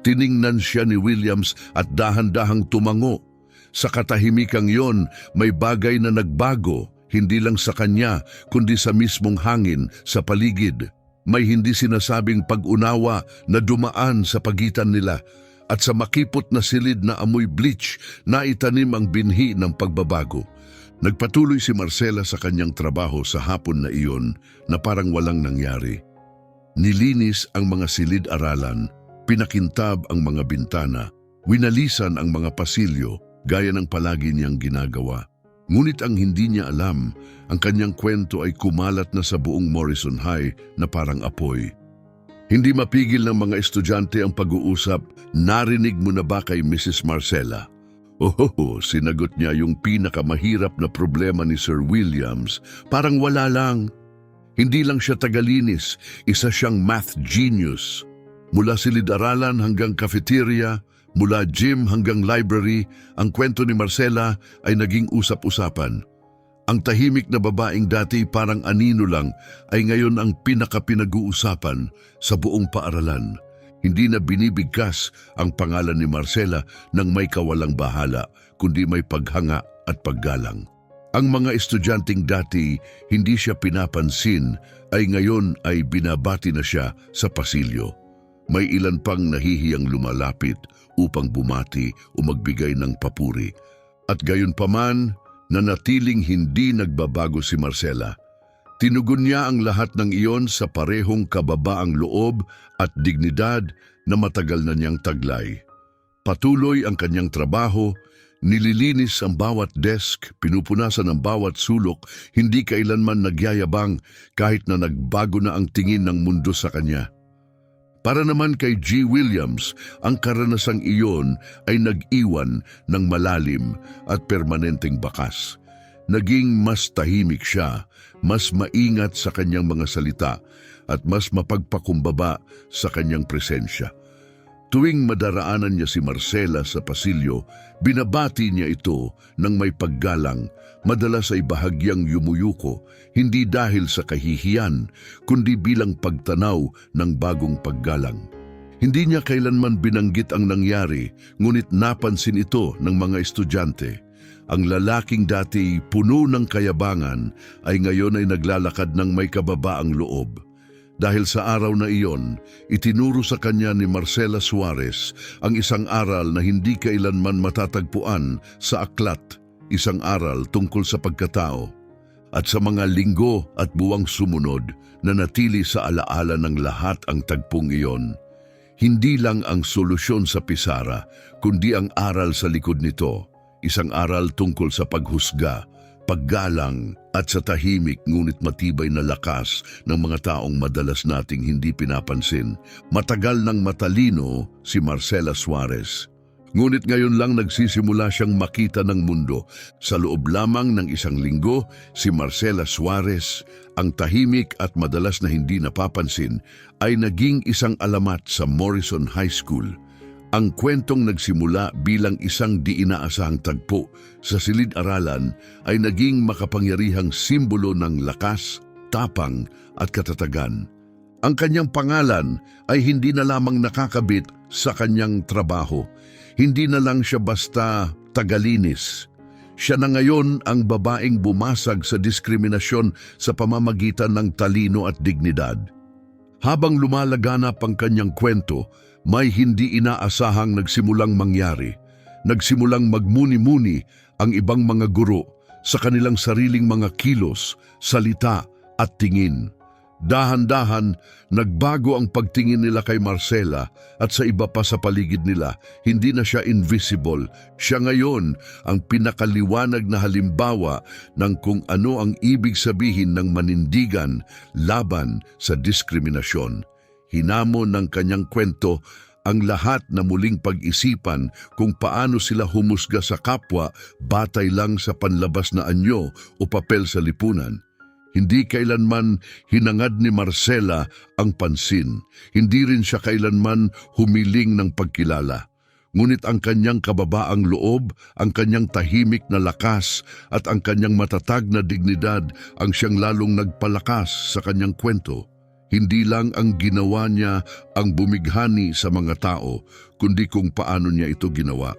Tiningnan siya ni Williams at dahan-dahang tumango. Sa katahimikang yon, may bagay na nagbago, hindi lang sa kanya, kundi sa mismong hangin, sa paligid. May hindi sinasabing pag-unawa na dumaan sa pagitan nila, at sa makipot na silid na amoy bleach, naitanim ang binhi ng pagbabago. Nagpatuloy si Marcela sa kanyang trabaho sa hapon na iyon na parang walang nangyari. Nilinis ang mga silid-aralan, pinakintab ang mga bintana, winalisan ang mga pasilyo gaya ng palagi niyang ginagawa. Ngunit ang hindi niya alam, ang kanyang kwento ay kumalat na sa buong Morrison High na parang apoy. Hindi mapigil ng mga estudyante ang pag-uusap, "Narinig mo na ba kay Mrs. Marcela?" "Ohoho," sinagot niya, "yung pinakamahirap na problema ni Sir Williams, parang wala lang. Hindi lang siya tagalinis, isa siyang math genius. Mula silid-aralan hanggang cafeteria, mula gym hanggang library, ang kwento ni Marcela ay naging usap-usapan. Ang tahimik na babaeng dati parang anino lang ay ngayon ang pinaka-pinag-uusapan sa buong paaralan. Hindi na binibigkas ang pangalan ni Marcela ng may kawalang bahala, kundi may paghanga at paggalang. Ang mga estudyanteng dati hindi siya pinapansin ay ngayon ay binabati na siya sa pasilyo. May ilan pang nahihiyang lumalapit upang bumati o magbigay ng papuri. At gayon paman, nanatiling hindi nagbabago si Marcela. Tinugon niya ang lahat ng iyon sa parehong kababaang loob at dignidad na matagal na niyang taglay. Patuloy ang kanyang trabaho, nililinis ang bawat desk, pinupunasan ang bawat sulok, hindi kailanman nagyayabang kahit na nagbago na ang tingin ng mundo sa kanya. Para naman kay G. Williams, ang karanasang iyon ay nag-iwan ng malalim at permanenteng bakas. Naging mas tahimik siya, mas maingat sa kanyang mga salita at mas mapagpakumbaba sa kanyang presensya. Tuwing madaraanan niya si Marcela sa pasilyo, binabati niya ito ng may paggalang, madalas ay bahagyang yumuyuko, hindi dahil sa kahihiyan, kundi bilang pagtanaw ng bagong paggalang. Hindi niya kailanman binanggit ang nangyari, ngunit napansin ito ng mga estudyante. Ang lalaking dati puno ng kayabangan ay ngayon ay naglalakad ng may kababaang loob. Dahil sa araw na iyon, itinuro sa kanya ni Marcela Suarez ang isang aral na hindi kailanman matatagpuan sa aklat, isang aral tungkol sa pagkatao. At sa mga linggo at buwang sumunod, nanatili sa alaala ng lahat ang tagpong iyon. Hindi lang ang solusyon sa pisara, kundi ang aral sa likod nito. Isang aral tungkol sa paghusga, paggalang at sa tahimik ngunit matibay na lakas ng mga taong madalas nating hindi pinapansin. Matagal nang matalino si Marcela Suarez. Ngunit ngayon lang nagsisimula siyang makita ng mundo. Sa loob lamang ng isang linggo, si Marcela Suarez, ang tahimik at madalas na hindi napapansin, ay naging isang alamat sa Morrison High School. Ang kwentong nagsimula bilang isang di inaasahang tagpo sa silid-aralan ay naging makapangyarihang simbolo ng lakas, tapang at katatagan. Ang kanyang pangalan ay hindi na lamang nakakabit sa kanyang trabaho. Hindi na lang siya basta tagalinis. Siya na ngayon ang babaeng bumasag sa diskriminasyon sa pamamagitan ng talino at dignidad. Habang lumalaganap ang kanyang kwento, may hindi inaasahang nagsimulang mangyari. Nagsimulang magmuni-muni ang ibang mga guro sa kanilang sariling mga kilos, salita at tingin. Dahan-dahan, nagbago ang pagtingin nila kay Marcela at sa iba pa sa paligid nila. Hindi na siya invisible. Siya ngayon ang pinakaliwanag na halimbawa ng kung ano ang ibig sabihin ng manindigan laban sa diskriminasyon. Hinamon ng kanyang kwento ang lahat na muling pag-isipan kung paano sila humusga sa kapwa batay lang sa panlabas na anyo o papel sa lipunan. Hindi kailanman hinangad ni Marcela ang pansin. Hindi rin siya kailanman humiling ng pagkilala. Ngunit ang kanyang kababaang loob, ang kanyang tahimik na lakas at ang kanyang matatag na dignidad ang siyang lalong nagpalakas sa kanyang kwento. Hindi lang ang ginawa niya ang bumighani sa mga tao, kundi kung paano niya ito ginawa.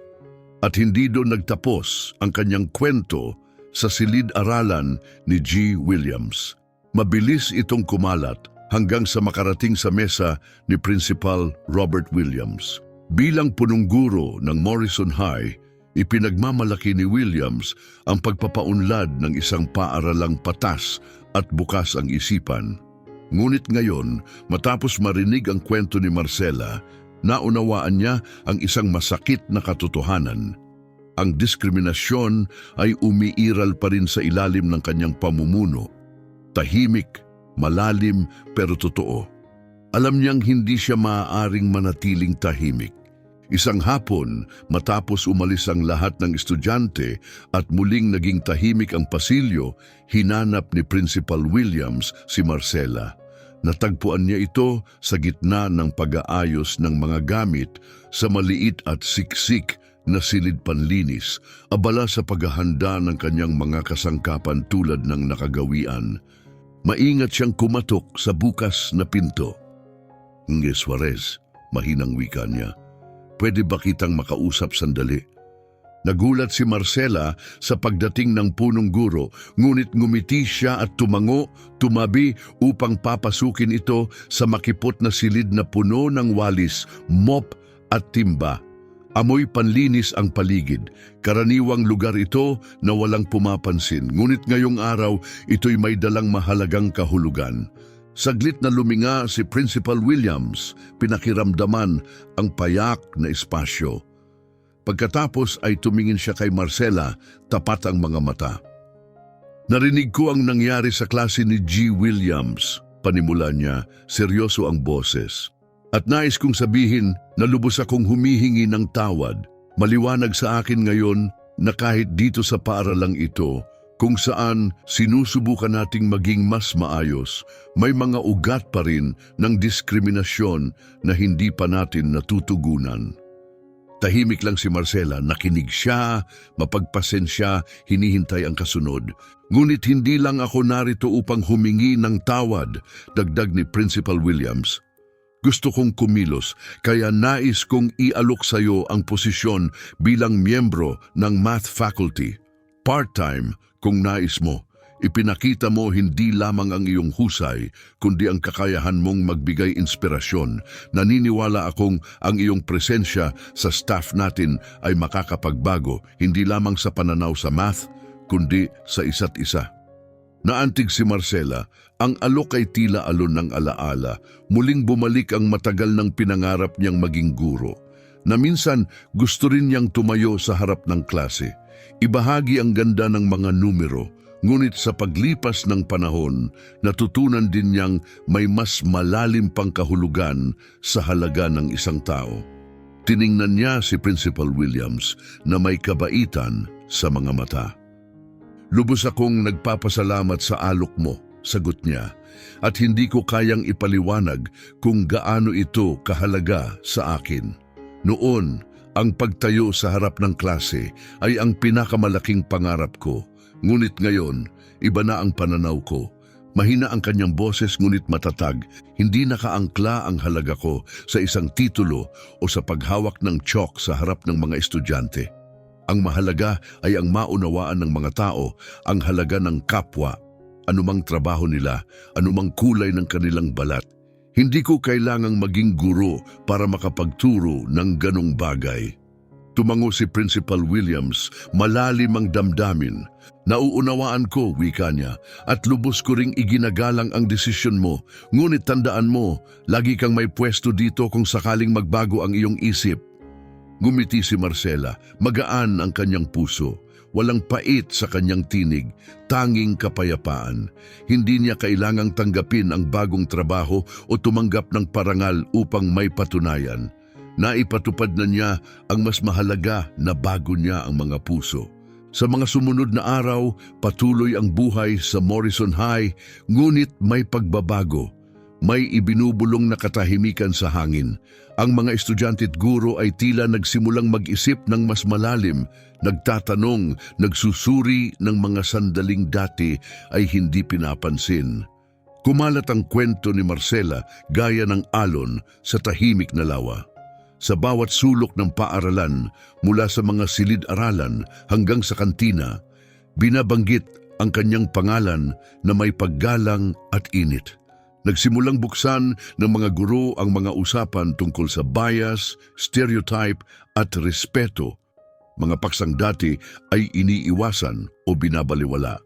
At hindi doon nagtapos ang kanyang kwento sa silid-aralan ni G. Williams. Mabilis itong kumalat hanggang sa makarating sa mesa ni Principal Robert Williams. Bilang punong guro ng Morrison High, ipinagmamalaki ni Williams ang pagpapaunlad ng isang paaralang patas at bukas ang isipan. Ngunit ngayon, matapos marinig ang kwento ni Marcela, naunawaan niya ang isang masakit na katotohanan. Ang diskriminasyon ay umiiral pa rin sa ilalim ng kanyang pamumuno. Tahimik, malalim pero totoo. Alam niyang hindi siya maaaring manatiling tahimik. Isang hapon, matapos umalis ang lahat ng estudyante at muling naging tahimik ang pasilyo, hinanap ni Principal Williams si Marcela. Natagpuan niya ito sa gitna ng pag-aayos ng mga gamit sa maliit at siksik na silid panlinis, abala sa paghahanda ng kanyang mga kasangkapan tulad ng nakagawian. Maingat siyang kumatok sa bukas na pinto. "Nge Suarez," mahinang wika niya. "Pwede ba kitang makausap sandali?" Nagulat si Marcela sa pagdating ng punong guro, ngunit ngumiti siya at tumabi upang papasukin ito sa makipot na silid na puno ng walis, mop at timba. Amoy panlinis ang paligid. Karaniwang lugar ito na walang pumapansin, ngunit ngayong araw ito'y may dalang mahalagang kahulugan. Saglit na luminga si Principal Williams, pinakiramdaman ang payak na espasyo. Pagkatapos ay tumingin siya kay Marcela, tapat ang mga mata. "Narinig ko ang nangyari sa klase ni G. Williams," panimula niya, seryoso ang boses. "At nais kong sabihin na lubos akong humihingi ng tawad. Maliwanag sa akin ngayon na kahit dito sa paaralang ito, kung saan sinusubukan nating maging mas maayos, may mga ugat pa rin ng diskriminasyon na hindi pa natin natutugunan." Tahimik lang si Marcela, nakinig siya, mapagpasensya, hinihintay ang kasunod. "Ngunit hindi lang ako narito upang humingi ng tawad," dagdag ni Principal Williams. "Gusto kong kumilos, kaya nais kong ialok sa iyo ang posisyon bilang miyembro ng Math Faculty. Part-time kung nais mo. Ipinakita mo hindi lamang ang iyong husay, kundi ang kakayahan mong magbigay inspirasyon. Naniniwala akong ang iyong presensya sa staff natin ay makakapagbago, hindi lamang sa pananaw sa math, kundi sa isa't isa." Naantig si Marcela, ang alok ay tila alon ng alaala. Muling bumalik ang matagal ng pinangarap niyang maging guro, na minsan gusto rin niyang tumayo sa harap ng klase. Ibahagi ang ganda ng mga numero, ngunit sa paglipas ng panahon, natutunan din niyang may mas malalim pang kahulugan sa halaga ng isang tao. Tiningnan niya si Principal Williams na may kabaitan sa mga mata. "Lubos akong nagpapasalamat sa alok mo," sagot niya, "at hindi ko kayang ipaliwanag kung gaano ito kahalaga sa akin. Noon, ang pagtayo sa harap ng klase ay ang pinakamalaking pangarap ko. Ngunit ngayon, iba na ang pananaw ko. Mahina ang kanyang boses ngunit matatag. Hindi nakaangkla ang halaga ko sa isang titulo o sa paghawak ng chalk sa harap ng mga estudyante. Ang mahalaga ay ang maunawaan ng mga tao ang halaga ng kapwa, anumang trabaho nila, anumang kulay ng kanilang balat. Hindi ko kailangang maging guro para makapagturo ng ganong bagay." Tumango si Principal Williams, malalim ang damdamin. "Nauunawaan ko," wika niya, "at lubos ko ring iginagalang ang desisyon mo. Ngunit tandaan mo, lagi kang may pwesto dito kung sakaling magbago ang iyong isip." Ngumiti si Marcela, magaan ang kanyang puso. Walang pait sa kanyang tinig, tanging kapayapaan. Hindi niya kailangang tanggapin ang bagong trabaho o tumanggap ng parangal upang may patunayan. Naipatupad na niya ang mas mahalaga na bago niya ang mga puso. Sa mga sumunod na araw, patuloy ang buhay sa Morrison High, ngunit may pagbabago. May ibinubulong na katahimikan sa hangin. Ang mga estudyante at guro ay tila nagsimulang mag-isip ng mas malalim, nagtatanong, nagsusuri ng mga sandaling dati ay hindi pinapansin. Kumalat ang kwento ni Marcela gaya ng alon sa tahimik na lawa. Sa bawat sulok ng paaralan, mula sa mga silid-aralan hanggang sa kantina, binabanggit ang kanyang pangalan na may paggalang at init. Nagsimulang buksan ng mga guro ang mga usapan tungkol sa bias, stereotype at respeto. Mga paksang dati ay iniiwasan o binabaliwala.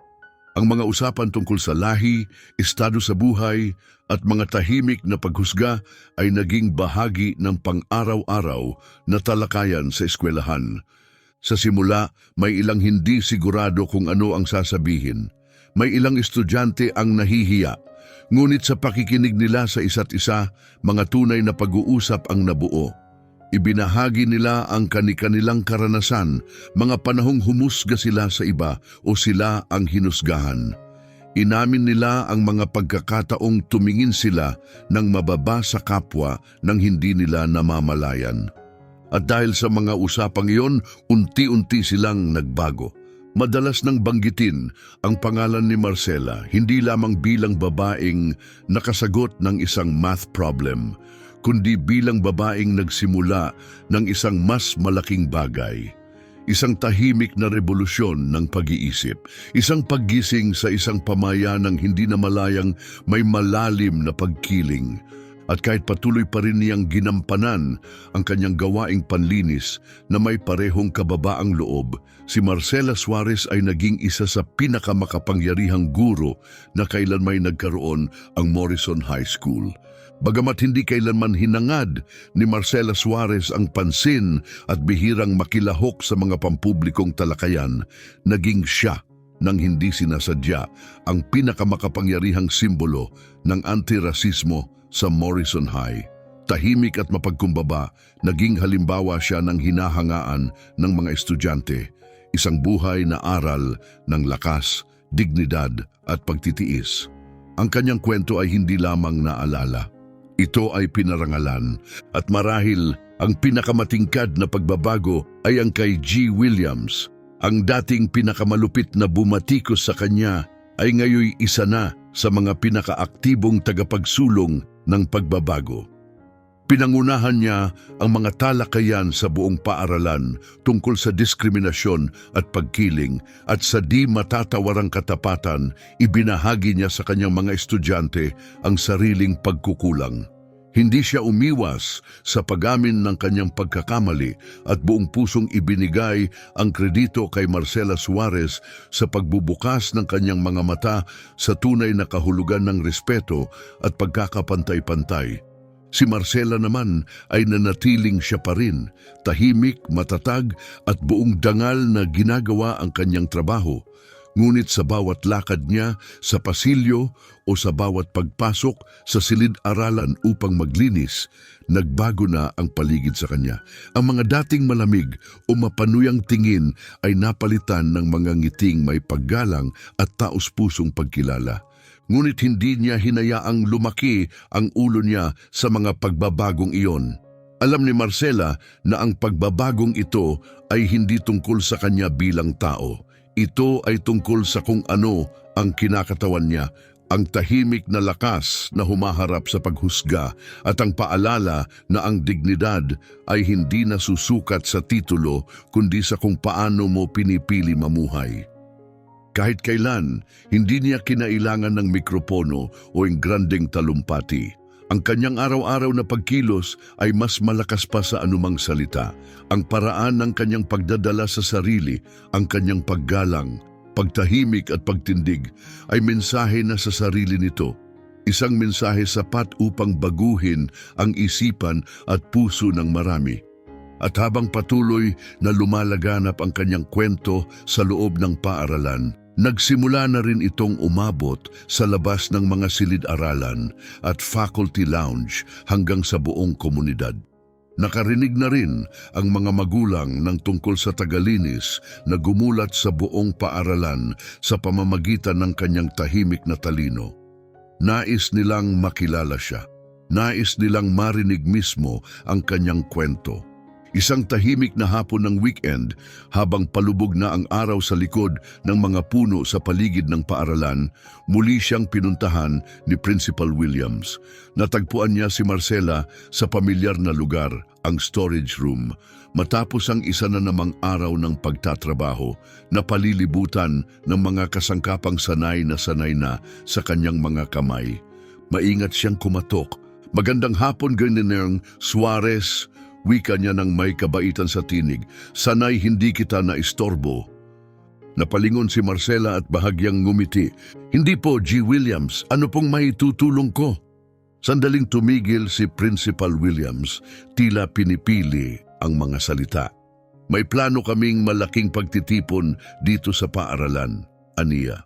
Ang mga usapan tungkol sa lahi, estado sa buhay at mga tahimik na paghusga ay naging bahagi ng pang-araw-araw na talakayan sa eskwelahan. Sa simula, may ilang hindi sigurado kung ano ang sasabihin. May ilang estudyante ang nahihiya. Ngunit sa pakikinig nila sa isa't isa, mga tunay na pag-uusap ang nabuo. Ibinahagi nila ang kani-kanilang karanasan, mga panahong humusga sila sa iba o sila ang hinusgahan. Inamin nila ang mga pagkakataong tumingin sila ng mababa sa kapwa nang hindi nila namamalayan. At dahil sa mga usapang iyon, unti-unti silang nagbago. Madalas nang banggitin ang pangalan ni Marcela, hindi lamang bilang babaeng nakasagot ng isang math problem, kundi bilang babaeng nagsimula ng isang mas malaking bagay. Isang tahimik na revolusyon ng pag-iisip, isang paggising sa isang pamayanang hindi na malayang may malalim na pagkiling. At kahit patuloy pa rin niyang ginampanan ang kanyang gawaing panlinis na may parehong kababaang loob, si Marcela Suarez ay naging isa sa pinakamakapangyarihang guro na kailanmay nagkaroon ang Morrison High School. Bagamat hindi kailanman hinangad ni Marcela Suarez ang pansin at bihirang makilahok sa mga pampublikong talakayan, naging siya nang hindi sinasadya ang pinakamakapangyarihang simbolo ng antirasismo sa Morrison High. Tahimik at mapagkumbaba, naging halimbawa siya ng hinahangaan ng mga estudyante. Isang buhay na aral ng lakas, dignidad at pagtitiis. Ang kanyang kwento ay hindi lamang naalala. Ito ay pinarangalan at marahil ang pinakamatingkad na pagbabago ay ang kay G. Williams. Ang dating pinakamalupit na bumatikos sa kanya ay ngayoy isa na sa mga pinakaaktibong tagapagsulong ng pagbabago. Pinangunahan niya ang mga talakayan sa buong paaralan tungkol sa diskriminasyon at pagkiling at sa di matatawarang katapatan, ibinahagi niya sa kanyang mga estudyante ang sariling pagkukulang. Hindi siya umiwas sa pag-amin ng kanyang pagkakamali at buong pusong ibinigay ang kredito kay Marcela Suarez sa pagbubukas ng kanyang mga mata sa tunay na kahulugan ng respeto at pagkakapantay-pantay. Si Marcela naman ay nanatiling siya pa rin, tahimik, matatag at buong dangal na ginagawa ang kanyang trabaho. Ngunit sa bawat lakad niya sa pasilyo o sa bawat pagpasok sa silid-aralan upang maglinis, nagbago na ang paligid sa kanya. Ang mga dating malamig o mapanuyang tingin ay napalitan ng mga ngiting may paggalang at taos-pusong pagkilala. Ngunit hindi niya hinayaang lumaki ang ulo niya sa mga pagbabagong iyon. Alam ni Marcela na ang pagbabagong ito ay hindi tungkol sa kanya bilang tao. Ito ay tungkol sa kung ano ang kinakatawan niya, ang tahimik na lakas na humaharap sa paghusga at ang paalala na ang dignidad ay hindi nasusukat sa titulo kundi sa kung paano mo pinipili mamuhay. Kahit kailan, hindi niya kinailangan ng mikropono o engrandeng talumpati. Ang kanyang araw-araw na pagkilos ay mas malakas pa sa anumang salita. Ang paraan ng kanyang pagdadala sa sarili, ang kanyang paggalang, pagtahimik at pagtindig ay mensahe na sa sarili nito. Isang mensahe sapat upang baguhin ang isipan at puso ng marami. At habang patuloy na lumalaganap ang kanyang kwento sa loob ng paaralan, nagsimula na rin itong umabot sa labas ng mga silid-aralan at faculty lounge hanggang sa buong komunidad. Nakarinig na rin ang mga magulang ng tungkol sa tagalinis na gumulat sa buong paaralan sa pamamagitan ng kanyang tahimik na talino. Nais nilang makilala siya. Nais nilang marinig mismo ang kanyang kwento. Isang tahimik na hapon ng weekend habang palubog na ang araw sa likod ng mga puno sa paligid ng paaralan, muli siyang pinuntahan ni Principal Williams. Natagpuan niya si Marcela sa pamilyar na lugar, ang storage room, matapos ang isa na namang araw ng pagtatrabaho na palilibutan ng mga kasangkapang sanay na sa kanyang mga kamay. Maingat siyang kumatok. "Magandang hapon, Gardiner Suarez," wika niya ng may kabaitan sa tinig. "Sanay hindi kita na istorbo." Napalingon si Marcela at bahagyang ngumiti. "Hindi po, G. Williams. Ano pong may tutulong ko?" Sandaling tumigil si Principal Williams, tila pinipili ang mga salita. "May plano kaming malaking pagtitipon dito sa paaralan," aniya.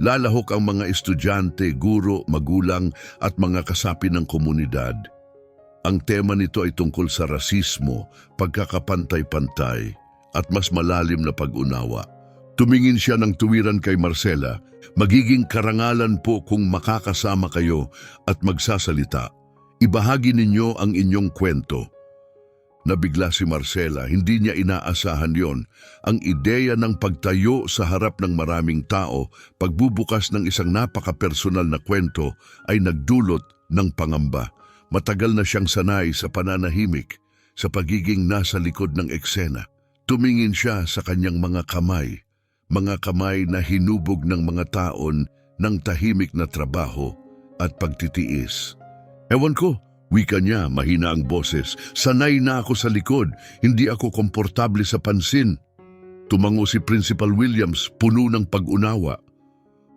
Lalahok ang mga estudyante, guro, magulang at mga kasapi ng komunidad. Ang tema nito ay tungkol sa rasismo, pagkakapantay-pantay at mas malalim na pag-unawa. Tumingin siya ng tuwiran kay Marcela. "Magiging karangalan po kung makakasama kayo at magsasalita. Ibahagi ninyo ang inyong kwento." Nabigla si Marcela, hindi niya inaasahan yon. Ang ideya ng pagtayo sa harap ng maraming tao, pagbubukas ng isang napaka-personal na kwento ay nagdulot ng pangamba. Matagal na siyang sanay sa pananahimik, sa pagiging nasa likod ng eksena. Tumingin siya sa kanyang mga kamay na hinubog ng mga taon ng tahimik na trabaho at pagtitiis. "Ewan ko," wika niya, mahina ang boses. "Sanay na ako sa likod, hindi ako komportable sa pansin." Tumango si Principal Williams, puno ng pag-unawa.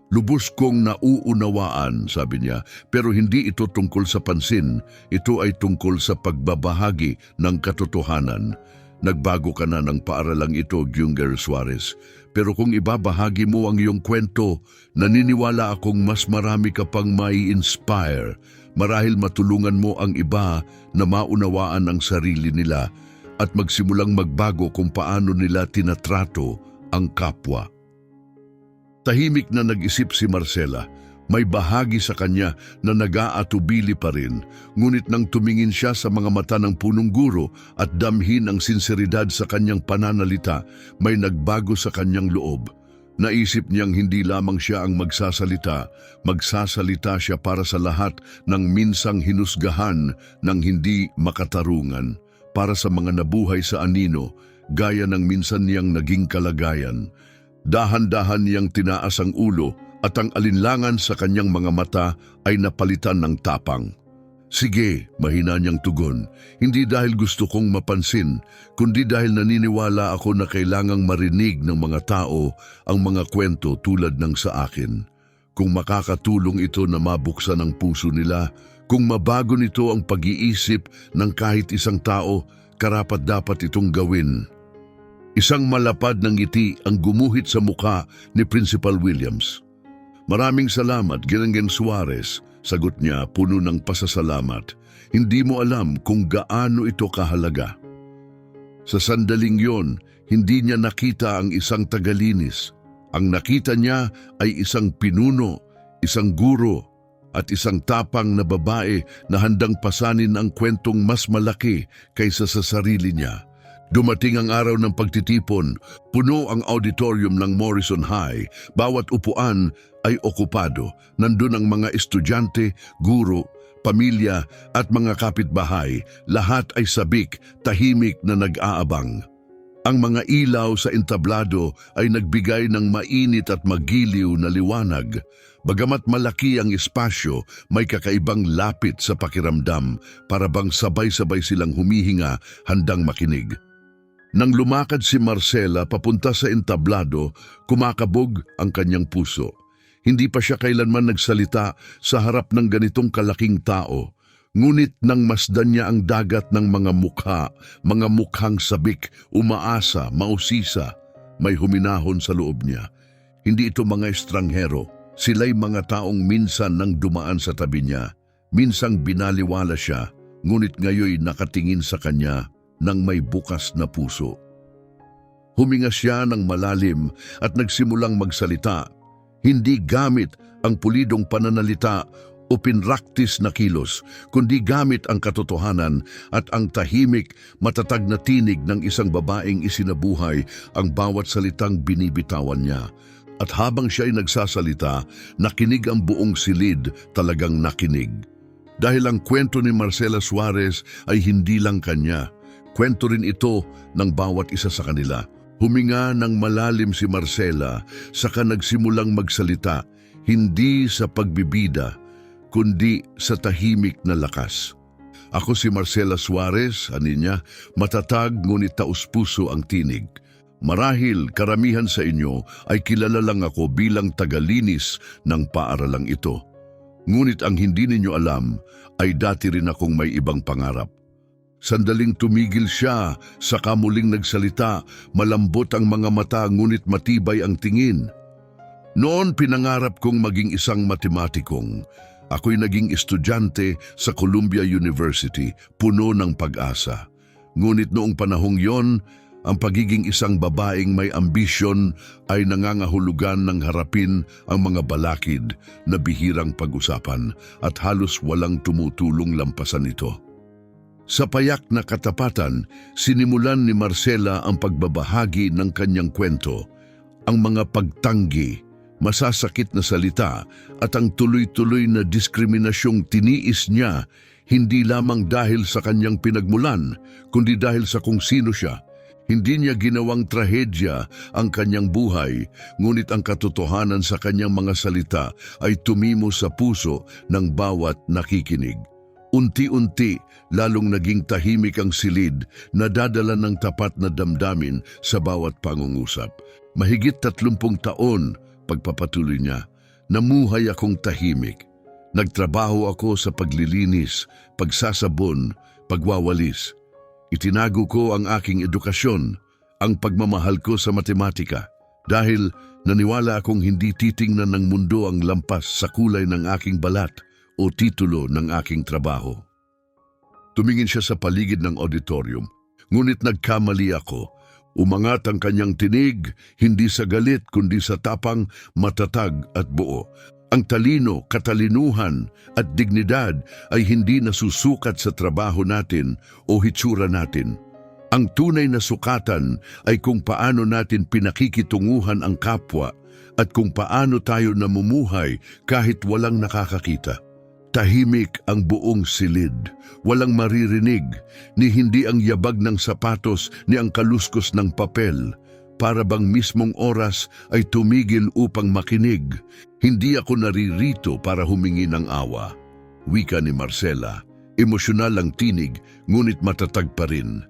"Lubos kong nauunawaan," sabi niya, "pero hindi ito tungkol sa pansin. Ito ay tungkol sa pagbabahagi ng katotohanan. Nagbago ka na ng paaralang ito, Gardiner Suarez. Pero kung ibabahagi mo ang iyong kwento, naniniwala akong mas marami ka pang mai-inspire. Marahil matulungan mo ang iba na maunawaan ang sarili nila at magsimulang magbago kung paano nila tinatrato ang kapwa." Tahimik na nag-isip si Marcela. May bahagi sa kanya na nag-aatubili pa rin, ngunit nang tumingin siya sa mga mata ng punong guro at damhin ang sinseridad sa kanyang pananalita, may nagbago sa kanyang loob. Naisip niyang hindi lamang siya ang magsasalita siya para sa lahat ng minsang hinusgahan ng hindi makatarungan, para sa mga nabuhay sa anino, gaya ng minsan niyang naging kalagayan. Dahan-dahan niyang tinaas ang ulo at ang alinlangan sa kanyang mga mata ay napalitan ng tapang. "Sige," mahina niyang tugon, "hindi dahil gusto kong mapansin, kundi dahil naniniwala ako na kailangang marinig ng mga tao ang mga kwento tulad ng sa akin. Kung makakatulong ito na mabuksan ang puso nila, kung mabago nito ang pag-iisip ng kahit isang tao, karapat-dapat itong gawin." Isang malapad ng ngiti ang gumuhit sa mukha ni Principal Williams. "Maraming salamat, Gardiner Suarez," sagot niya, puno ng pasasalamat. "Hindi mo alam kung gaano ito kahalaga." Sa sandaling yon, hindi niya nakita ang isang tagalinis. Ang nakita niya ay isang pinuno, isang guro, at isang tapang na babae na handang pasanin ang kwentong mas malaki kaysa sa sarili niya. Dumating ang araw ng pagtitipon, puno ang auditorium ng Morrison High. Bawat upuan ay okupado. Nandun ang mga estudyante, guro, pamilya at mga kapitbahay. Lahat ay sabik, tahimik na nag-aabang. Ang mga ilaw sa entablado ay nagbigay ng mainit at magiliw na liwanag. Bagamat malaki ang espasyo, may kakaibang lapit sa pakiramdam, para bang sabay-sabay silang humihinga, handang makinig. Nang lumakad si Marcela papunta sa entablado, kumakabog ang kanyang puso. Hindi pa siya kailanman nagsalita sa harap ng ganitong kalaking tao. Ngunit nang masdan niya ang dagat ng mga mukha, mga mukhang sabik, umaasa, mausisa, may huminahon sa loob niya. Hindi ito mga estranghero. Sila'y mga taong minsan nang dumaan sa tabi niya. Minsang binaliwala siya, ngunit ngayoy nakatingin sa kanya ng may bukas na puso. Huminga siya ng malalim at nagsimulang magsalita. Hindi gamit ang pulidong pananalita o pinraktis na kilos, kundi gamit ang katotohanan at ang tahimik, matatag na tinig ng isang babaeng isinabuhay ang bawat salitang binibitawan niya. At habang siya ay nagsasalita, nakinig ang buong silid, talagang nakinig. Dahil ang kwento ni Marcela Suarez ay hindi lang kanya, kwento rin ito ng bawat isa sa kanila. Huminga ng malalim si Marcela, saka nagsimulang magsalita, hindi sa pagbibida, kundi sa tahimik na lakas. Ako si Marcela Suarez, aninya, matatag ngunit taus-puso ang tinig. Marahil karamihan sa inyo ay kilala lang ako bilang tagalinis ng paaralang ito. Ngunit ang hindi ninyo alam ay dati rin akong may ibang pangarap. Sandaling tumigil siya, saka muling nagsalita, malambot ang mga mata ngunit matibay ang tingin. Noon pinangarap kong maging isang matematikong. Ako'y naging estudyante sa Columbia University, puno ng pag-asa. Ngunit noong panahong yon, ang pagiging isang babaeng may ambisyon ay nangangahulugan ng harapin ang mga balakid na bihirang pag-usapan at halos walang tumutulong lampasan ito. Sa payak na katapatan, sinimulan ni Marcela ang pagbabahagi ng kanyang kwento, ang mga pagtanggi, masasakit na salita at ang tuloy-tuloy na diskriminasyong tiniis niya hindi lamang dahil sa kanyang pinagmulan, kundi dahil sa kung sino siya. Hindi niya ginawang trahedya ang kanyang buhay, ngunit ang katotohanan sa kanyang mga salita ay tumimo sa puso ng bawat nakikinig. Unti-unti, lalong naging tahimik ang silid na dadala ng tapat na damdamin sa bawat pangungusap. Mahigit 30 taon, pagpapatuloy niya, namuhay akong tahimik. Nagtrabaho ako sa paglilinis, pagsasabon, pagwawalis. Itinago ko ang aking edukasyon, ang pagmamahal ko sa matematika, dahil naniwala akong hindi titingnan ng mundo ang lampas sa kulay ng aking balat o titulo ng aking trabaho. Tumingin siya sa paligid ng auditorium, ngunit nagkamali ako. Umangat ang kanyang tinig, hindi sa galit kundi sa tapang, matatag at buo. Ang talino, katalinuhan at dignidad ay hindi nasusukat sa trabaho natin o hitsura natin. Ang tunay na sukatan ay kung paano natin pinakikitunguhan ang kapwa at kung paano tayo namumuhay kahit walang nakakakita. Tahimik ang buong silid, walang maririnig, ni hindi ang yabag ng sapatos ni ang kaluskos ng papel. Para bang mismong oras ay tumigil upang makinig. Hindi ako naririto para humingi ng awa. Wika ni Marcela, emosyonal ang tinig, ngunit matatag pa rin.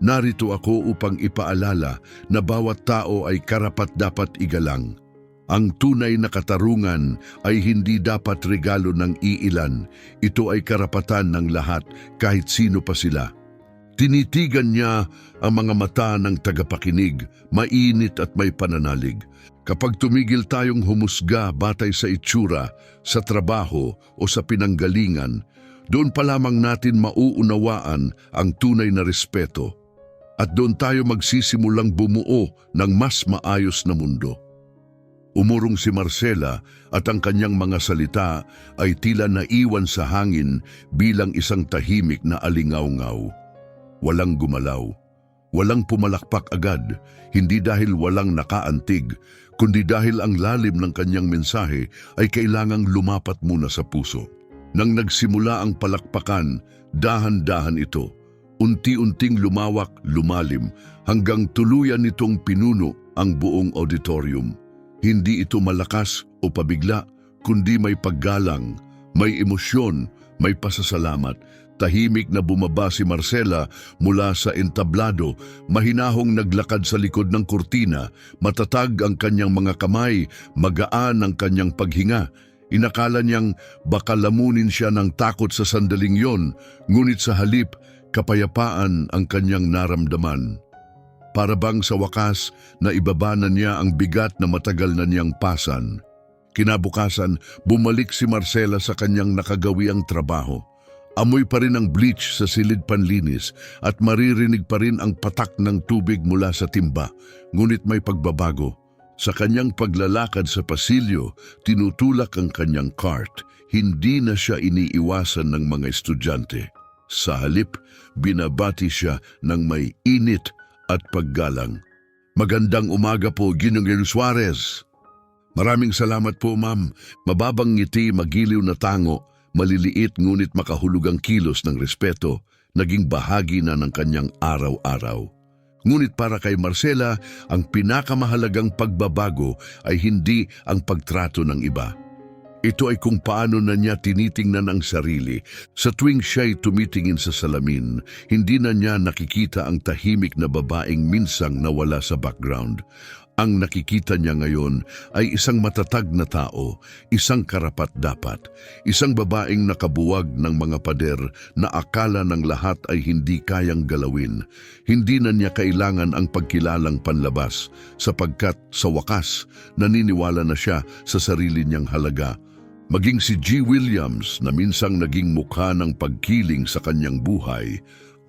Narito ako upang ipaalala na bawat tao ay karapat-dapat igalang. Ang tunay na katarungan ay hindi dapat regalo ng iilan. Ito ay karapatan ng lahat, kahit sino pa sila. Tinitigan niya ang mga mata ng tagapakinig, mainit at may pananalig. Kapag tumigil tayong humusga batay sa itsura, sa trabaho o sa pinanggalingan, doon pa lamang natin mauunawaan ang tunay na respeto. At doon tayo magsisimulang bumuo ng mas maayos na mundo. Umurong si Marcela at ang kanyang mga salita ay tila naiwan sa hangin bilang isang tahimik na alingaw-ngaw. Walang gumalaw, walang pumalakpak agad, hindi dahil walang nakaantig, kundi dahil ang lalim ng kanyang mensahe ay kailangang lumapat muna sa puso. Nang nagsimula ang palakpakan, dahan-dahan ito, unti-unting lumawak, lumalim, hanggang tuluyan nitong pinuno ang buong auditorium. Hindi ito malakas o pabigla, kundi may paggalang, may emosyon, may pasasalamat. Tahimik na bumaba si Marcela mula sa entablado, mahinahong naglakad sa likod ng kurtina, matatag ang kanyang mga kamay, magaan ang kanyang paghinga. Inakala niyang baka lamunin siya ng takot sa sandaling yon, ngunit sa halip, kapayapaan ang kanyang naramdaman. Para bang sa wakas na ibaba na niya ang bigat na matagal na niyang pasan. Kinabukasan, bumalik si Marcela sa kanyang nakagawiang trabaho. Amoy pa rin ang bleach sa silid panlinis at maririnig pa rin ang patak ng tubig mula sa timba, ngunit may pagbabago. Sa kanyang paglalakad sa pasilyo, tinutulak ang kanyang cart. Hindi na siya iniiwasan ng mga estudyante. Sa halip, binabati siya ng may init at paggalang. Magandang umaga po, Ginoong Suarez. Maraming salamat po, ma'am. Mababang ngiti, magiliw na tango, maliliit ngunit makahulugang kilos ng respeto, naging bahagi na ng kanyang araw-araw. Ngunit para kay Marcela, ang pinakamahalagang pagbabago ay hindi ang pagtrato ng iba. Ito ay kung paano na niya tinitingnan ang sarili. Sa tuwing siya'y tumitingin sa salamin, hindi na niya nakikita ang tahimik na babaeng minsang nawala sa background. Ang nakikita niya ngayon ay isang matatag na tao, isang karapat-dapat, isang babaeng nakabuwag ng mga pader na akala ng lahat ay hindi kayang galawin. Hindi na niya kailangan ang pagkilalang panlabas sapagkat sa wakas naniniwala na siya sa sarili niyang halaga. Maging si G. Williams na minsang naging mukha ng pagkiling sa kanyang buhay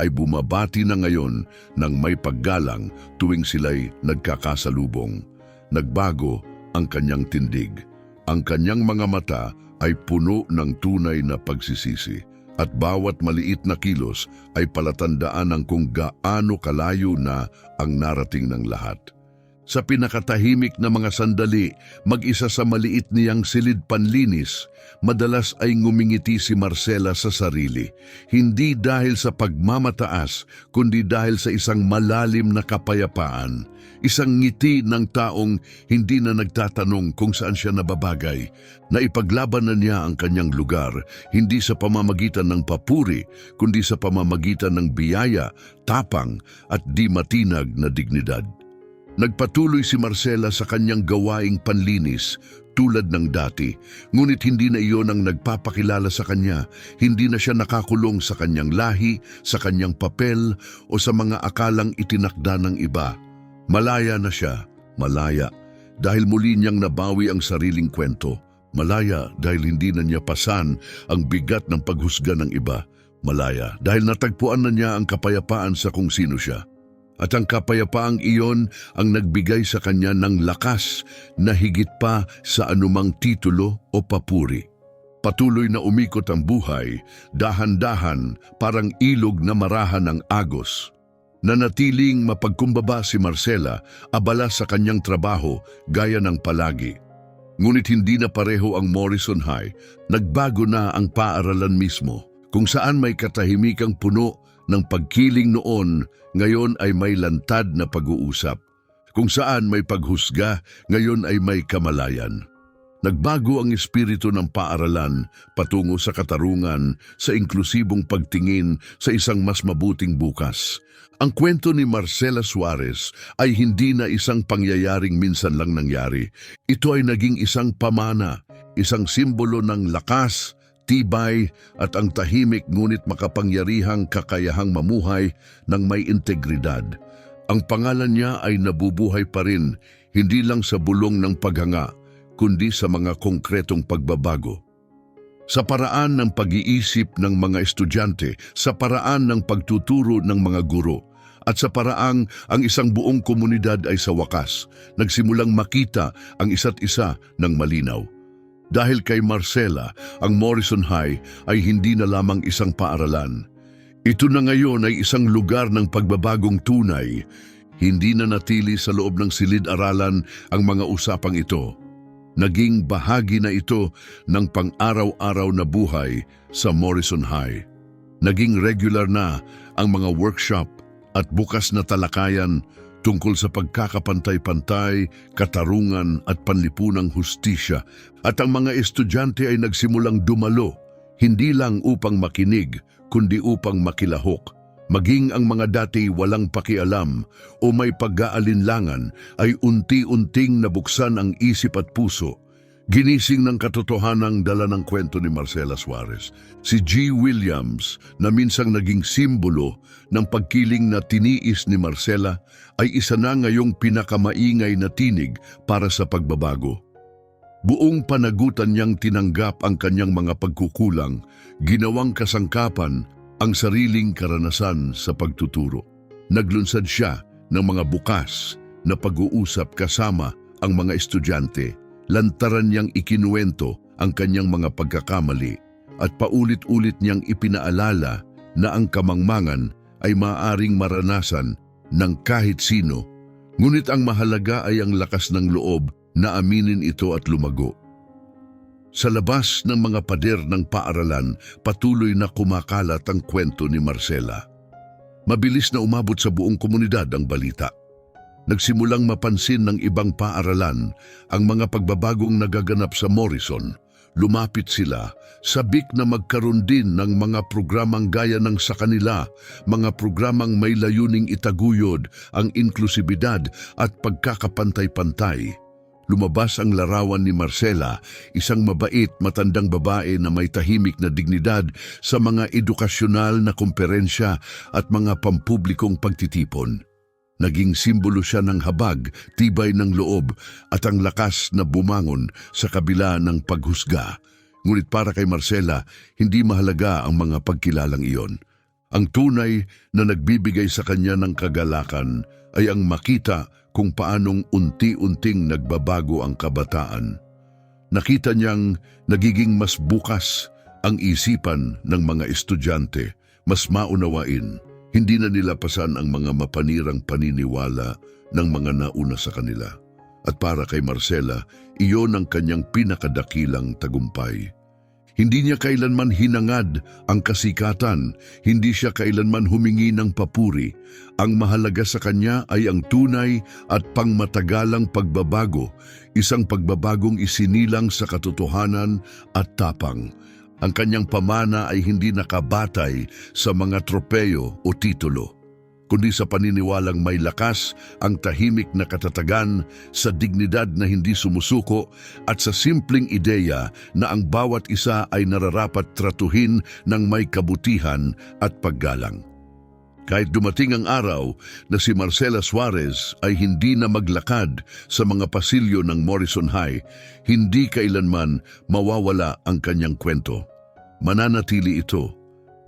ay bumabati na ngayon ng may paggalang tuwing sila'y nagkakasalubong. Nagbago ang kanyang tindig. Ang kanyang mga mata ay puno ng tunay na pagsisisi at bawat maliit na kilos ay palatandaan ng kung gaano kalayo na ang narating ng lahat. Sa pinakatahimik na mga sandali, mag-isa sa maliit niyang silid panlinis, madalas ay ngumingiti si Marcela sa sarili. Hindi dahil sa pagmamataas, kundi dahil sa isang malalim na kapayapaan. Isang ngiti ng taong hindi na nagtatanong kung saan siya nababagay. Naipaglaban na niya ang kanyang lugar, hindi sa pamamagitan ng papuri, kundi sa pamamagitan ng biyaya, tapang at di matinag na dignidad. Nagpatuloy si Marcela sa kanyang gawaing panlinis tulad ng dati, ngunit hindi na iyon ang nagpapakilala sa kanya. Hindi na siya nakakulong sa kanyang lahi, sa kanyang papel o sa mga akalang itinakda ng iba. Malaya na siya, malaya, dahil muli niyang nabawi ang sariling kwento. Malaya dahil hindi na niya pasan ang bigat ng paghusga ng iba. Malaya dahil natagpuan na niya ang kapayapaan sa kung sino siya. At ang kapayapaang iyon ang nagbigay sa kanya ng lakas na higit pa sa anumang titulo o papuri. Patuloy na umikot ang buhay, dahan-dahan, parang ilog na marahan ng agos. Nanatiling mapagkumbaba si Marcela, abala sa kanyang trabaho gaya ng palagi. Ngunit hindi na pareho ang Morrison High, nagbago na ang paaralan mismo, kung saan may katahimikang puno ng pagkiling noon, ngayon ay may lantad na pag-uusap. Kung saan may paghusga, ngayon ay may kamalayan. Nagbago ang espiritu ng paaralan patungo sa katarungan, sa inklusibong pagtingin sa isang mas mabuting bukas. Ang kwento ni Marcela Suarez ay hindi na isang pangyayaring minsan lang nangyari. Ito ay naging isang pamana, isang simbolo ng lakas, tibay at ang tahimik ngunit makapangyarihang kakayahang mamuhay ng may integridad. Ang pangalan niya ay nabubuhay pa rin, hindi lang sa bulong ng paghanga, kundi sa mga konkretong pagbabago. Sa paraan ng pag-iisip ng mga estudyante, sa paraan ng pagtuturo ng mga guro, at sa paraang ang isang buong komunidad ay sa wakas, nagsimulang makita ang isa't isa ng malinaw. Dahil kay Marcela, ang Morrison High ay hindi na lamang isang paaralan. Ito na ngayon ay isang lugar ng pagbabagong tunay. Hindi na natili sa loob ng silid-aralan ang mga usapang ito. Naging bahagi na ito ng pang-araw-araw na buhay sa Morrison High. Naging regular na ang mga workshop at bukas na talakayan tungkol sa pagkakapantay-pantay, katarungan at panlipunang hustisya, at ang mga estudyante ay nagsimulang dumalo, hindi lang upang makinig, kundi upang makilahok. Maging ang mga dati walang pakialam o may pag-aalinlangan ay unti-unting nabuksan ang isip at puso. Ginising ng katotohanang dala ng kwento ni Marcela Suarez. Si G. Williams, na minsang naging simbolo ng pagkiling na tiniis ni Marcela, ay isa na ngayong pinakamaingay na tinig para sa pagbabago. Buong panagutan niyang tinanggap ang kanyang mga pagkukulang, ginawang kasangkapan ang sariling karanasan sa pagtuturo. Naglunsad siya ng mga bukas na pag-uusap kasama ang mga estudyante. Lantaran niyang ikinuwento ang kanyang mga pagkakamali at paulit-ulit niyang ipinaalala na ang kamangmangan ay maaaring maranasan ng kahit sino. Ngunit ang mahalaga ay ang lakas ng loob na aminin ito at lumago. Sa labas ng mga pader ng paaralan, patuloy na kumakalat ang kwento ni Marcela. Mabilis na umabot sa buong komunidad ang balita. Nagsimulang mapansin ng ibang paaralan ang mga pagbabagong nagaganap sa Morrison. Lumapit sila, sabik na magkaroon din ng mga programang gaya ng sa kanila, mga programang may layuning itaguyod ang inklusibidad at pagkakapantay-pantay. Lumabas ang larawan ni Marcela, isang mabait, matandang babae na may tahimik na dignidad sa mga edukasyonal na komperensya at mga pampublikong pagtitipon. Naging simbolo siya ng habag, tibay ng loob at ang lakas na bumangon sa kabila ng paghusga. Ngunit para kay Marcela, hindi mahalaga ang mga pagkilalang iyon. Ang tunay na nagbibigay sa kanya ng kagalakan ay ang makita kung paanong unti-unting nagbabago ang kabataan. Nakita niyang nagiging mas bukas ang isipan ng mga estudyante, mas maunawain. Hindi na nilapasan ang mga mapanirang paniniwala ng mga nauna sa kanila. At para kay Marcela, iyon ang kanyang pinakadakilang tagumpay. Hindi niya kailanman hinangad ang kasikatan, hindi siya kailanman humingi ng papuri. Ang mahalaga sa kanya ay ang tunay at pangmatagalang pagbabago, isang pagbabagong isinilang sa katotohanan at tapang. Ang kanyang pamana ay hindi nakabatay sa mga tropeyo o titulo, kundi sa paniniwalang may lakas, ang tahimik na katatagan, sa dignidad na hindi sumusuko, at sa simpleng ideya na ang bawat isa ay nararapat tratuhin ng may kabutihan at paggalang. Kahit dumating ang araw na si Marcela Suarez ay hindi na maglakad sa mga pasilyo ng Morrison High, hindi kailanman mawawala ang kanyang kwento. Mananatili ito,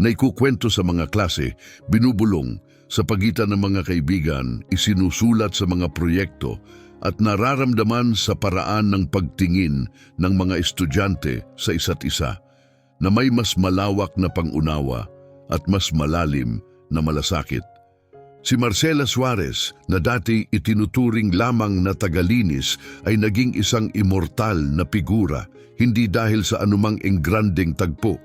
na ikukwento sa mga klase, binubulong sa pagitan ng mga kaibigan, isinusulat sa mga proyekto at nararamdaman sa paraan ng pagtingin ng mga estudyante sa isa't isa, na may mas malawak na pangunawa at mas malalim na malasakit. Si Marcela Suarez, na dati itinuturing lamang na tagalinis, ay naging isang immortal na figura, hindi dahil sa anumang engrandeng tagpo,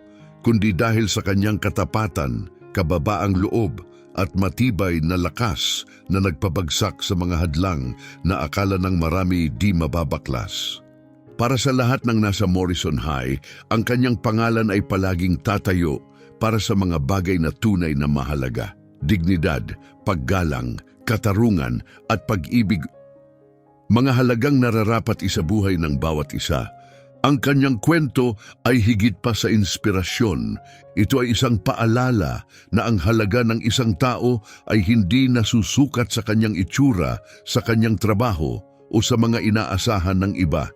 kundi dahil sa kanyang katapatan, kababaang loob at matibay na lakas na nagpabagsak sa mga hadlang na akala ng marami di mababaklas. Para sa lahat ng nasa Morrison High, ang kanyang pangalan ay palaging tatayo para sa mga bagay na tunay na mahalaga. Dignidad, paggalang, katarungan at pag-ibig. Mga halagang nararapat isabuhay ng bawat isa. Ang kanyang kwento ay higit pa sa inspirasyon. Ito ay isang paalala na ang halaga ng isang tao ay hindi nasusukat sa kanyang itsura, sa kanyang trabaho o sa mga inaasahan ng iba.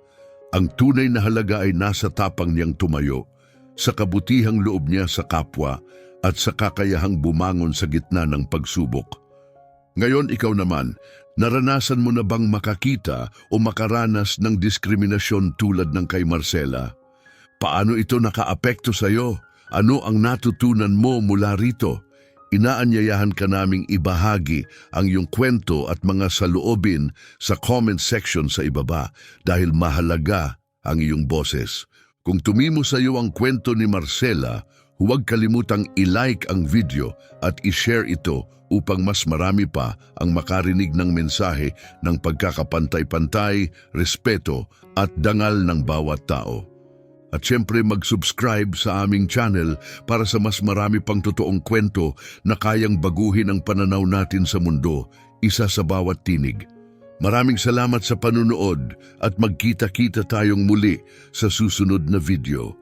Ang tunay na halaga ay nasa tapang niyang tumayo, sa kabutihang loob niya sa kapwa at sa kakayahang bumangon sa gitna ng pagsubok. Ngayon ikaw naman, naranasan mo na bang makakita o makaranas ng diskriminasyon tulad ng kay Marcela? Paano ito nakaapekto sa iyo? Ano ang natutunan mo mula rito? Inaanyayahan ka naming ibahagi ang iyong kwento at mga saloobin sa comment section sa ibaba dahil mahalaga ang iyong boses. Kung tumimo sa iyo ang kwento ni Marcela, huwag kalimutang i-like ang video at i-share ito upang mas marami pa ang makarinig ng mensahe ng pagkakapantay-pantay, respeto at dangal ng bawat tao. At syempre mag-subscribe sa aming channel para sa mas marami pang totoong kwento na kayang baguhin ang pananaw natin sa mundo, isa sa bawat tinig. Maraming salamat sa panunood at magkita-kita tayong muli sa susunod na video.